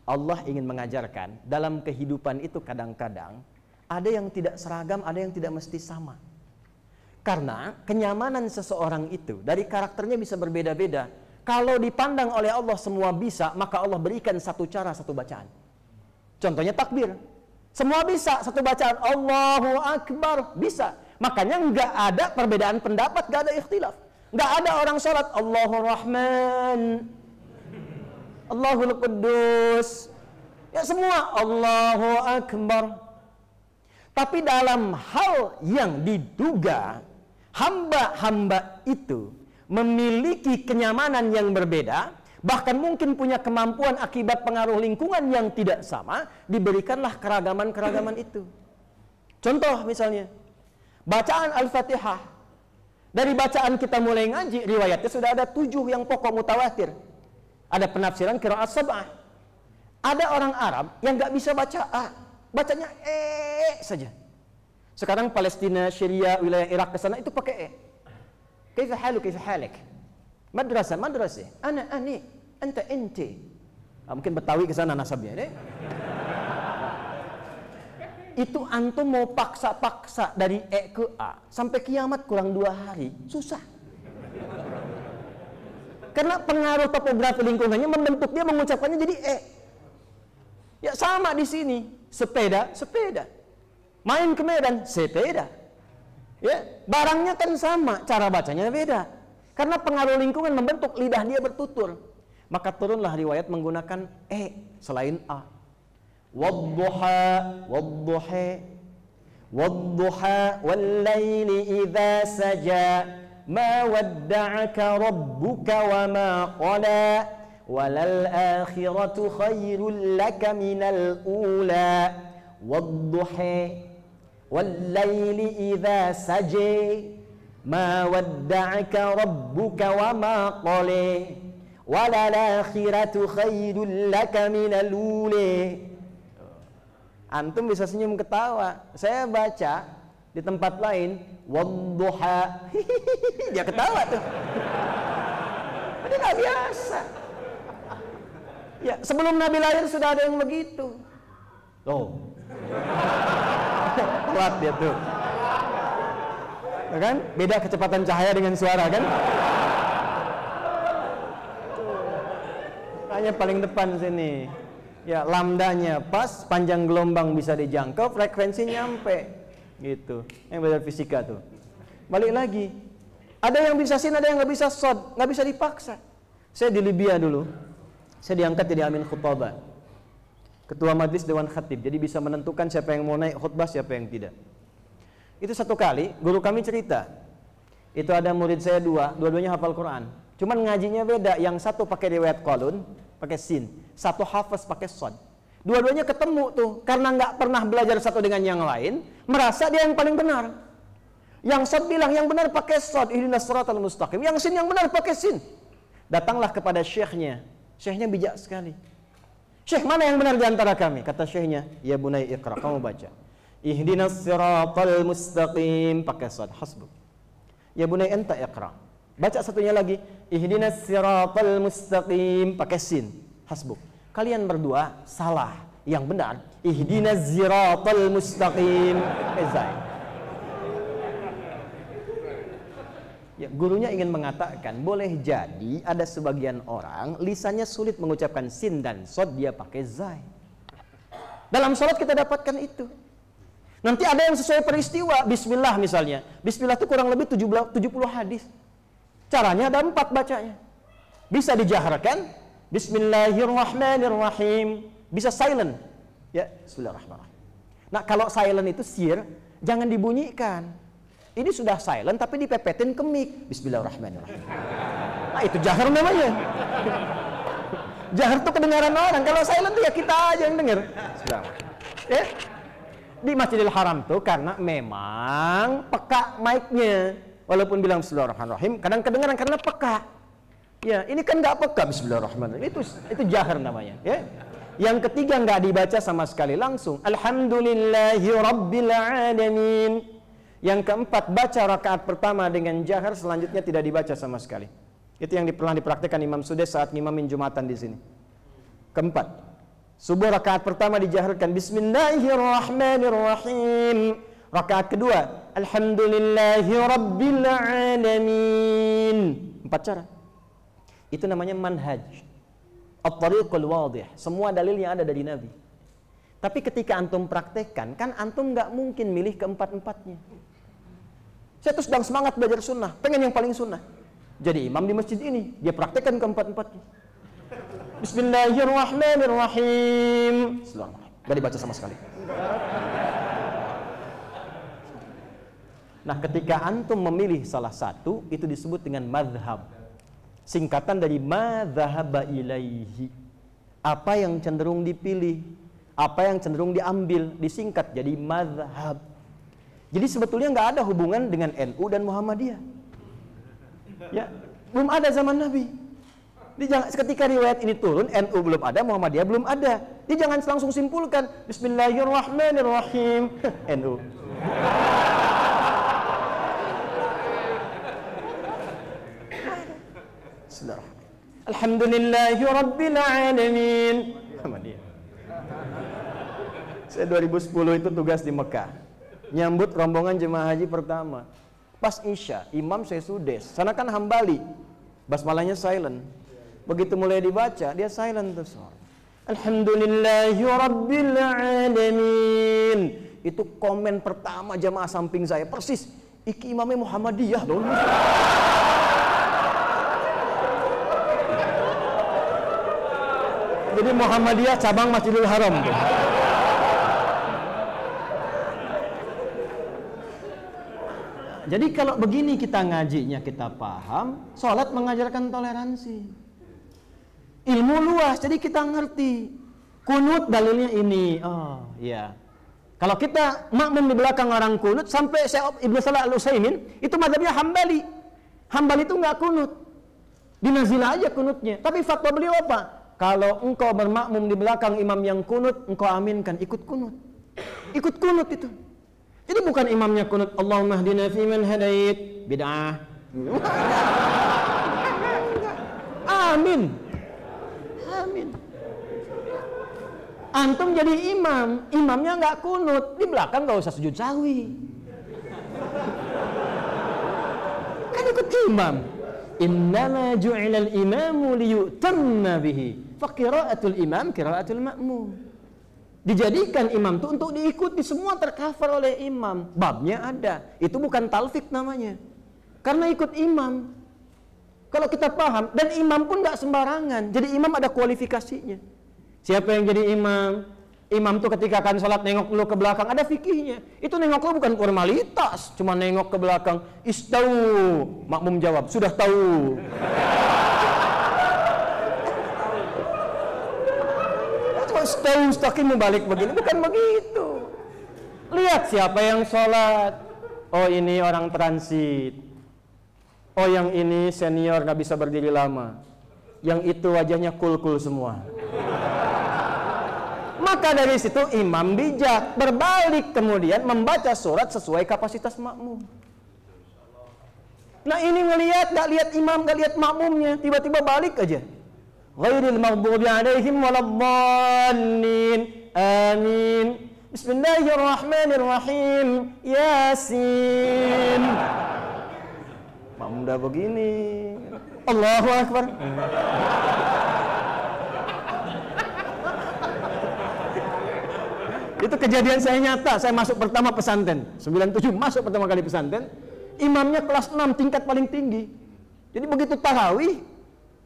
S1: Allah ingin mengajarkan dalam kehidupan itu kadang-kadang ada yang tidak seragam, ada yang tidak mesti sama. Karena kenyamanan seseorang itu dari karakternya bisa berbeda-beda. Kalau dipandang oleh Allah semua bisa, maka Allah berikan satu cara, satu bacaan. Contohnya takbir. Semua bisa, satu bacaan. Allahu Akbar, bisa. Makanya nggak ada perbedaan pendapat, nggak ada ikhtilaf. Nggak ada orang sholat Allahur Rahman, Allahul Quddus. Ya semua Allahu Akbar. Tapi dalam hal yang diduga hamba-hamba itu memiliki kenyamanan yang berbeda, bahkan mungkin punya kemampuan akibat pengaruh lingkungan yang tidak sama, diberikanlah keragaman-keragaman itu. Contoh misalnya, bacaan Al-Fatihah. Dari bacaan kita mulai ngaji, riwayatnya sudah ada 7 yang pokok mutawatir. Ada penafsiran qiraat sab'ah. Ada orang Arab yang nggak bisa baca A, bacanya saja. Sekarang Palestina, Syria, wilayah Irak ke sana itu pakai E. Kaifa halu, kaifa halik? Madrasah, madrasah. Ana, ani, anta, ente. Mungkin Betawi ke sana nasabnya deh. Itu antum mau paksa-paksa dari E ke A sampai kiamat kurang 2 hari, susah. Karena pengaruh topografi lingkungannya membentuk dia mengucapkannya jadi E. Ya sama di sini, sepeda, sepeda. Main ke Medan, sepeda. Ya, barangnya kan sama, cara bacanya beda. Karena pengaruh lingkungan membentuk lidah dia bertutur. Maka turunlah riwayat menggunakan E selain A. Wadduha, wadduha, wadduha, wallaili idza saja, ma wadda'aka rabbuka wa ma qala, walal akhiratu khairul laka minal ula. Wadduha, wallaili idza saja, ma wadda'aka rabbuka wa ma qala, walal akhiratu khairul laka minal ula. Antum bisa senyum ketawa. Saya baca di tempat lain wadduha. Dia ketawa tuh. Ini nggak biasa. Ya, sebelum Nabi lahir sudah ada yang begitu. Loh. Kuat dia tuh. Kan? Beda kecepatan cahaya dengan suara kan? Hanya paling depan sini. Ya, lambdanya pas, panjang gelombang bisa dijangkau, frekuensi nyampe. Gitu. Yang belajar fisika tuh. Balik lagi. Ada yang bisa sin, ada yang nggak bisa sod, nggak bisa dipaksa. Saya di Libya dulu. Saya diangkat jadi amin khutbah. Ketua Majelis Dewan Khatib. Jadi bisa menentukan siapa yang mau naik khutbah, siapa yang tidak. Itu satu kali, guru kami cerita. Itu ada murid saya dua-duanya hafal Quran. Cuman ngajinya beda. Yang satu pakai riwayat Qalun, pakai sin. Satu hafaz pakai sod. Dua-duanya ketemu tuh. Karena nggak pernah belajar satu dengan yang lain, merasa dia yang paling benar. Yang sod bilang yang benar pakai sod, ihdinas siratal mustaqim. Yang sin yang benar pakai sin. Datanglah kepada syekhnya. Syekhnya bijak sekali. Syekh, mana yang benar di antara kami? Kata syekhnya, ya bunai iqra, kamu baca. Ihdinas siratal mustaqim, pakai sod, hasbuk. Ya bunai anta iqra. Baca satunya lagi, ihdinas siratal mustaqim, pakai sin, hasbuk. Kalian berdua salah. Yang benar, ihdinas siratal mustaqim. Ya, gurunya ingin mengatakan, boleh jadi ada sebagian orang lisannya sulit mengucapkan sin dan sod, dia pakai zai. Dalam sholat kita dapatkan itu. Nanti ada yang sesuai peristiwa, bismillah misalnya. Bismillah itu kurang lebih 70 hadis. Caranya ada 4 bacanya. Bisa dijaharkan, bismillahirrahmanirrahim. Bisa silent. Ya, bismillahirrahmanirrahim. Nah, kalau silent itu sir, jangan dibunyikan. Ini sudah silent tapi dipepetin ke mic. Bismillahirrahmanirrahim. Nah, itu jahar namanya. Jahar itu kedengaran orang. Kalau silent ya kita aja yang dengar. Di Masjidil Haram tuh karena memang peka mic-nya. walaupun bilang Bismillahirrahmanirrahim, kadang kedengaran karena peka. Ya, ini kan nggak peka Bismillahirrahmanirrahim. Itu jahar namanya. Ya. Yang ketiga nggak dibaca sama sekali, langsung Alhamdulillahi Rabbil Alamin. Yang keempat, baca rakaat pertama dengan jahar, selanjutnya tidak dibaca sama sekali. Itu yang pernah dipraktikkan Imam Sudais saat ngimamin Jumatan di sini. Keempat, subuh rakaat pertama dijaharkan Bismillahirrahmanirrahim. Rakaat kedua, Alhamdulillahi Rabbil Alamin. 4 cara. Itu namanya manhaj. At-tariqul wadih. Semua dalilnya ada dari Nabi. Tapi ketika antum praktekkan, kan antum nggak mungkin milih keempat-empatnya. Saya tuh sedang semangat belajar sunnah, pengen yang paling sunnah. Jadi imam di masjid ini, dia praktekkan keempat-empatnya. Bismillahirrahmanirrahim. Gak dibaca sama sekali. Nah, ketika antum memilih salah satu, itu disebut dengan madhab. Singkatan dari madhaba ilaihi. Apa yang cenderung dipilih, apa yang cenderung diambil, disingkat jadi madhab. Jadi sebetulnya nggak ada hubungan dengan NU dan Muhammadiyah. Ya, belum ada zaman Nabi. Ketika riwayat ini turun, NU belum ada, Muhammadiyah belum ada. Jadi jangan langsung simpulkan Bismillahirrahmanirrahim NU. Alhamdulillahi Rabbil Alamin. Muhammadiyah. Saya 2010 itu tugas di Mekah, nyambut rombongan jemaah haji pertama. Pas Isya, imam saya Sudais, sana kan Hambali, basmalahnya silent. Begitu mulai dibaca, dia silent terus. Alhamdulillahi Rabbil Alamin. Itu komen pertama jamaah samping saya, persis. Iki imamnya Muhammadiyah dong. Jadi Muhammadiyah cabang Masjidil Haram. Jadi kalau begini kita ngajinya, kita paham, sholat mengajarkan toleransi. Ilmu luas, jadi kita ngerti. Kunut dalilnya ini. Oh, iya. Kalau kita makmum di belakang orang kunut, sampai Ibnu Salah Al-Utsaimin, itu mazhabnya Hambali. Hambali itu nggak kunut. Di nazilah aja kunutnya. Tapi fatwa beliau apa? Kalau engkau bermakmum di belakang imam yang kunut, engkau aminkan, ikut kunut. Ikut kunut itu. Jadi bukan imamnya kunut Allahumma hdina fiman hadait, bid'ah. Amin. Amin. Antum jadi imam, imamnya nggak kunut, di belakang nggak usah sujud sahwi. Kan ikut imam. Innama ju'ilal imamu liyutamma bihi. Fa qira'atul imam qira'atul ma'mum. Dijadikan imam itu untuk diikuti, semua tercover oleh imam. Babnya ada. Itu bukan talfik namanya. Karena ikut imam. Kalau kita paham, dan imam pun nggak sembarangan. Jadi imam ada kualifikasinya. Siapa yang jadi imam? Imam itu ketika akan sholat nengok dulu ke belakang, ada fikihnya. Itu nengok dulu bukan formalitas, cuma nengok ke belakang. Istau, makmum jawab, sudah tahu. Istau, istakim balik begini, bukan begitu. Lihat siapa yang sholat. Oh ini orang transit. Oh yang ini senior nggak bisa berdiri lama. Yang itu wajahnya cool-cool semua. Maka dari situ imam bijak berbalik kemudian membaca surat sesuai kapasitas makmum. Nah ini ngelihat, nggak lihat imam, nggak lihat makmumnya, tiba-tiba balik aja. Ghairil maghdubi alaihim waladdallin. Amin. Bismillahirrahmanirrahim. Yasin. Makmum udah begini. Allahu Akbar. Itu kejadian saya nyata. Saya masuk pertama pesantren 97, masuk pertama kali pesantren. Imamnya kelas 6, tingkat paling tinggi. Jadi begitu tarawih,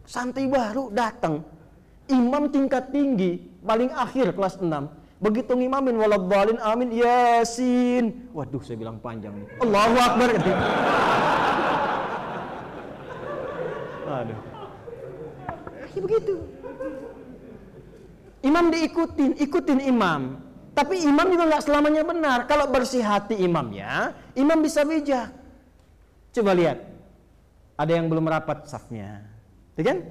S1: santri baru datang. Imam tingkat tinggi, paling akhir kelas 6. Begitu ngimamin waladdallin amin yasin. Waduh, saya bilang panjang nih. Allahu Akbar. Aduh. Begitu. Imam diikutin, ikutin imam. Tapi imam juga nggak selamanya benar. Kalau bersih hati imamnya, imam bisa bijak. Coba lihat, ada yang belum rapat safnya, ya kan?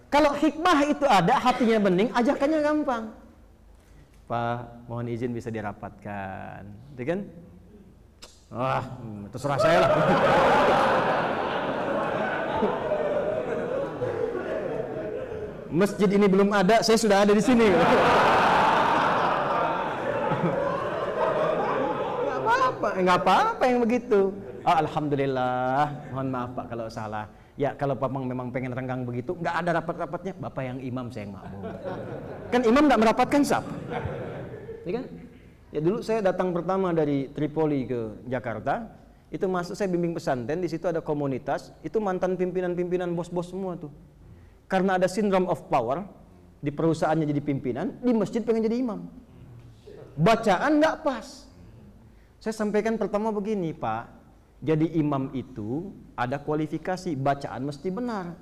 S1: Kalau hikmah itu ada, hatinya bening, ajakannya gampang. Pak, mohon izin bisa dirapatkan, ya kan? Wah, terserah saya lah. Masjid ini belum ada, saya sudah ada di sini. Nggak apa-apa yang begitu. Oh, alhamdulillah, mohon maaf Pak kalau salah. Ya kalau Papang memang pengen renggang begitu, nggak ada rapat-rapatnya, Bapak yang imam, saya yang makmum. Kan imam nggak merapatkan saf, ya kan? Ya dulu saya datang pertama dari Tripoli ke Jakarta, itu masuk saya bimbing pesantren, di situ ada komunitas, itu mantan pimpinan-pimpinan bos-bos semua tuh. Karena ada syndrome of power, di perusahaannya jadi pimpinan, di masjid pengen jadi imam. Bacaan nggak pas. Saya sampaikan pertama begini, Pak. Jadi imam itu ada kualifikasi, bacaan mesti benar.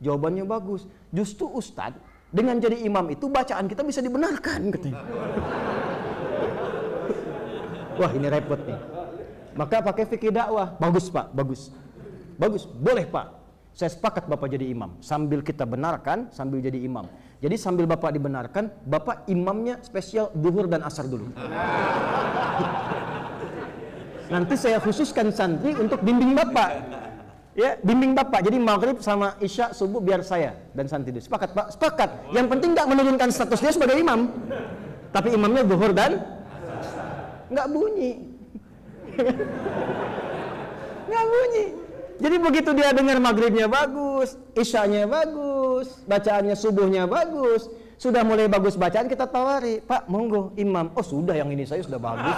S1: Jawabannya bagus. Justru Ustadz, dengan jadi imam itu bacaan kita bisa dibenarkan, katanya. Wah, ini repot nih. Maka pakai fikih dakwah. Bagus, Pak, bagus. Bagus, boleh, Pak. Saya sepakat Bapak jadi imam. Sambil kita benarkan, sambil jadi imam. Jadi sambil Bapak dibenarkan, Bapak imamnya spesial duhur dan asar dulu. Nanti saya khususkan santri untuk bimbing Bapak. Ya, bimbing Bapak. Jadi maghrib sama isya subuh biar saya dan santri itu. Sepakat, Pak? Sepakat. Yang penting nggak menurunkan status dia sebagai imam. Tapi imamnya zuhur dan nggak bunyi. Nggak bunyi. Jadi begitu dia dengar maghribnya bagus, isyanya bagus, bacaannya subuhnya bagus, sudah mulai bagus bacaan, kita tawari, Pak monggo imam. Oh sudah, yang ini saya sudah bagus.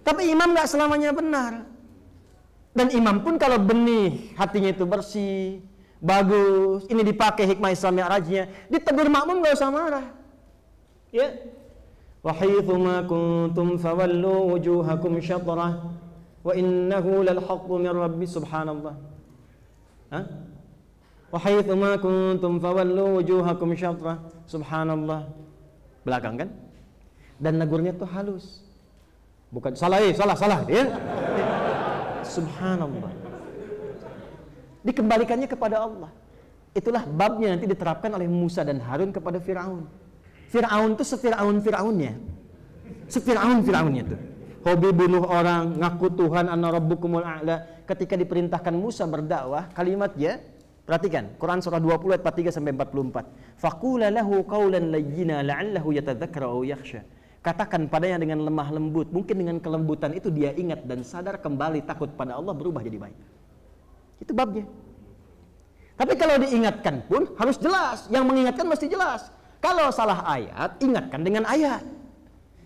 S1: Tapi imam nggak selamanya benar. Dan imam pun kalau benih, hatinya itu bersih, bagus, ini dipakai hikmah Islam Mi'rajnya, ditegur makmum nggak usah marah. Ya. Wa haitsu ma kuntum fawallu wujuhakum syatrah wa innahu lal haqqu min rabbi subhanallah. Wa haitsu ma kuntum fawallu wujuhakum syatrah subhanallah. Belakang kan? Dan negurnya tuh halus. Bukan salah ya. Subhanallah. Dikembalikannya kepada Allah. Itulah babnya nanti diterapkan oleh Musa dan Harun kepada Firaun. Firaun itu Firaunnya tuh. Hobi bunuh orang, ngaku Tuhan anna rabbukumul a'la. Ketika diperintahkan Musa berdakwah, kalimatnya perhatikan, Quran surah 20 ayat 43 sampai 44. Faqula lahu qawlan layyina la'allahu yatadzakkaru aw yakhsha. Katakan padanya dengan lemah lembut, mungkin dengan kelembutan itu dia ingat dan sadar kembali, takut pada Allah, berubah jadi baik. Itu babnya. Tapi kalau diingatkan pun harus jelas, yang mengingatkan mesti jelas. Kalau salah ayat, ingatkan dengan ayat.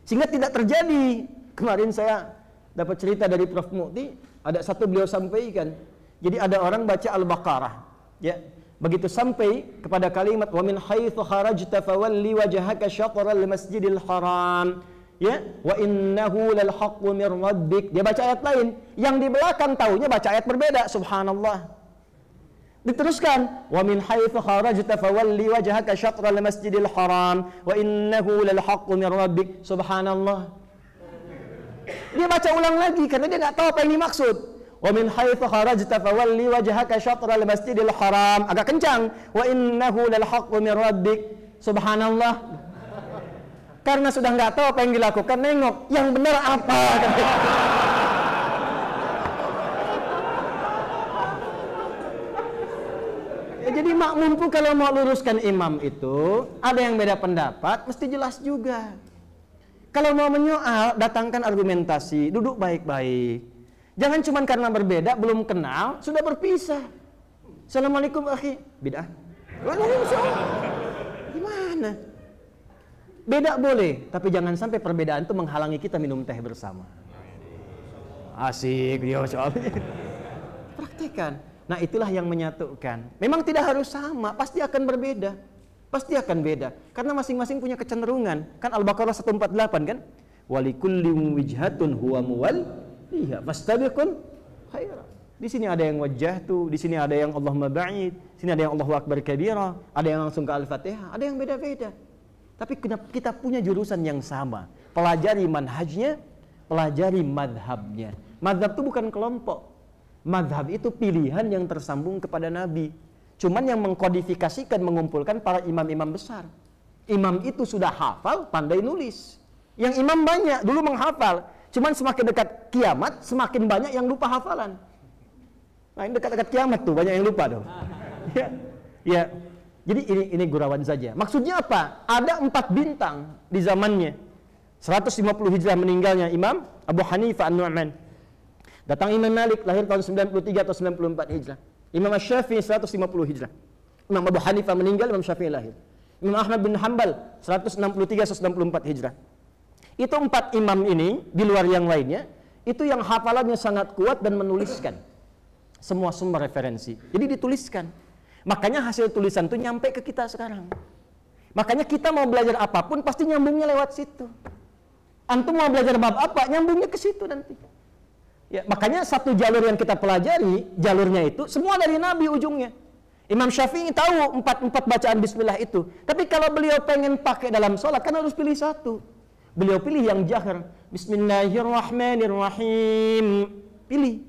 S1: Sehingga tidak terjadi. Kemarin saya dapat cerita dari Prof. Mukti, ada satu beliau sampaikan. Jadi ada orang baca Al-Baqarah, ya. Begitu sampai kepada kalimat wa min haitsu kharajta fawalli wajhaka syatral masjidil haram, ya, wa innahu lal haqqu mir rabbik. Dia baca ayat lain, yang di belakang taunya baca ayat berbeda. Subhanallah. Diteruskan wa min haitsu kharajta fawalli wajhaka syatral masjidil haram wa innahu lal haqqu mir rabbik. Subhanallah. Dia baca ulang lagi karena dia nggak tahu apa yang dimaksud. Wa min haitsu kharajta fawalli wajhaka syatral masjidil haram, agak kencang, wa innahu lal haqqu min rabbik. Subhanallah. Karena sudah nggak tahu apa yang dilakukan, nengok yang benar apa. Ya, jadi makmum pun kalau mau luruskan imam itu, ada yang beda pendapat, mesti jelas juga. Kalau mau menyoal, datangkan argumentasi, duduk baik-baik. Jangan cuma karena berbeda, belum kenal, sudah berpisah. Assalamualaikum akhi, bid'ah. Gimana? Beda boleh, tapi jangan sampai perbedaan itu menghalangi kita minum teh bersama. Asik dia soalnya. Praktekkan. Nah itulah yang menyatukan. Memang tidak harus sama, pasti akan berbeda. Pasti akan beda. Karena masing-masing punya kecenderungan. Kan Al-Baqarah 148 kan? Walikulli wijhatun huwa muwal. Iya, fastabiqul khairat. Di sini ada yang wajjahtu, di sini ada yang Allahumma ba'id, sini ada yang Allahu akbar kabira, ada yang langsung ke Al-Fatihah, ada yang beda-beda. Tapi kita punya jurusan yang sama. Pelajari manhajnya, pelajari madhabnya. Madhab itu bukan kelompok. Madhab itu pilihan yang tersambung kepada Nabi. Cuman yang mengkodifikasikan, mengumpulkan para imam-imam besar. Imam itu sudah hafal, pandai nulis. Yang imam banyak, dulu menghafal. Cuman semakin dekat kiamat, semakin banyak yang lupa hafalan. Nah, ini dekat-dekat kiamat tuh, banyak yang lupa tuh. Ya. Jadi ini gurauan saja. Maksudnya apa? Ada 4 bintang di zamannya. 150 Hijrah meninggalnya Imam Abu Hanifah An-Nu'man. Datang Imam Malik, lahir tahun 93 atau 94 Hijrah. Imam Syafi'i 150 Hijrah. Imam Abu Hanifah meninggal, Imam Syafi'i lahir. Imam Ahmad bin Hanbal 163-194 Hijrah. Itu 4 imam ini, di luar yang lainnya, itu yang hafalannya sangat kuat dan menuliskan semua sumber referensi. Jadi dituliskan. Makanya hasil tulisan itu nyampe ke kita sekarang. Makanya kita mau belajar apapun pasti nyambungnya lewat situ. Antum mau belajar bab apa, nyambungnya ke situ nanti. Ya, makanya satu jalur yang kita pelajari, jalurnya itu semua dari Nabi ujungnya. Imam Syafi'i tahu 4 bacaan bismillah itu. Tapi kalau beliau pengen pakai dalam sholat, kan harus pilih satu. Beliau pilih yang jahar. Bismillahirrahmanirrahim. Pilih.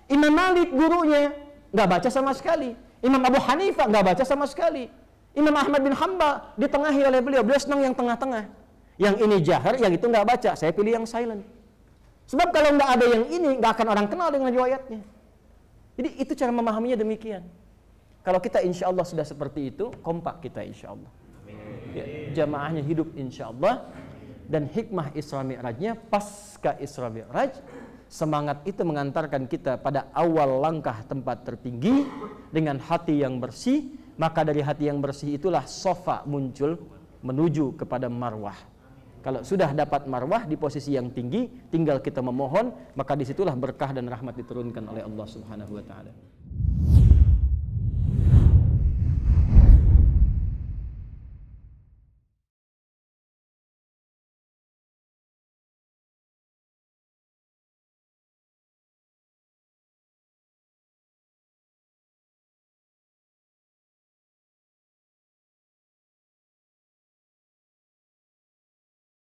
S1: Imam Malik gurunya nggak baca sama sekali. Imam Abu Hanifah nggak baca sama sekali. Imam Ahmad bin Hanbal ditengahi oleh beliau. Beliau senang yang tengah-tengah. Yang ini jahar, yang itu nggak baca. Saya pilih yang silent. Sebab kalau nggak ada yang ini, nggak akan orang kenal dengan riwayatnya. Jadi itu cara memahaminya demikian. Kalau kita insya Allah sudah seperti itu, kompak kita insya Allah. Ya, jamaahnya hidup insya Allah. Dan hikmah Isra Mi'rajnya pasca Isra Mi'raj, semangat itu mengantarkan kita pada awal langkah tempat tertinggi dengan hati yang bersih. Maka dari hati yang bersih itulah sofa muncul menuju kepada marwah. Kalau sudah dapat marwah di posisi yang tinggi, tinggal kita memohon, maka disitulah berkah dan rahmat diturunkan oleh Allah Subhanahu wa Ta'ala.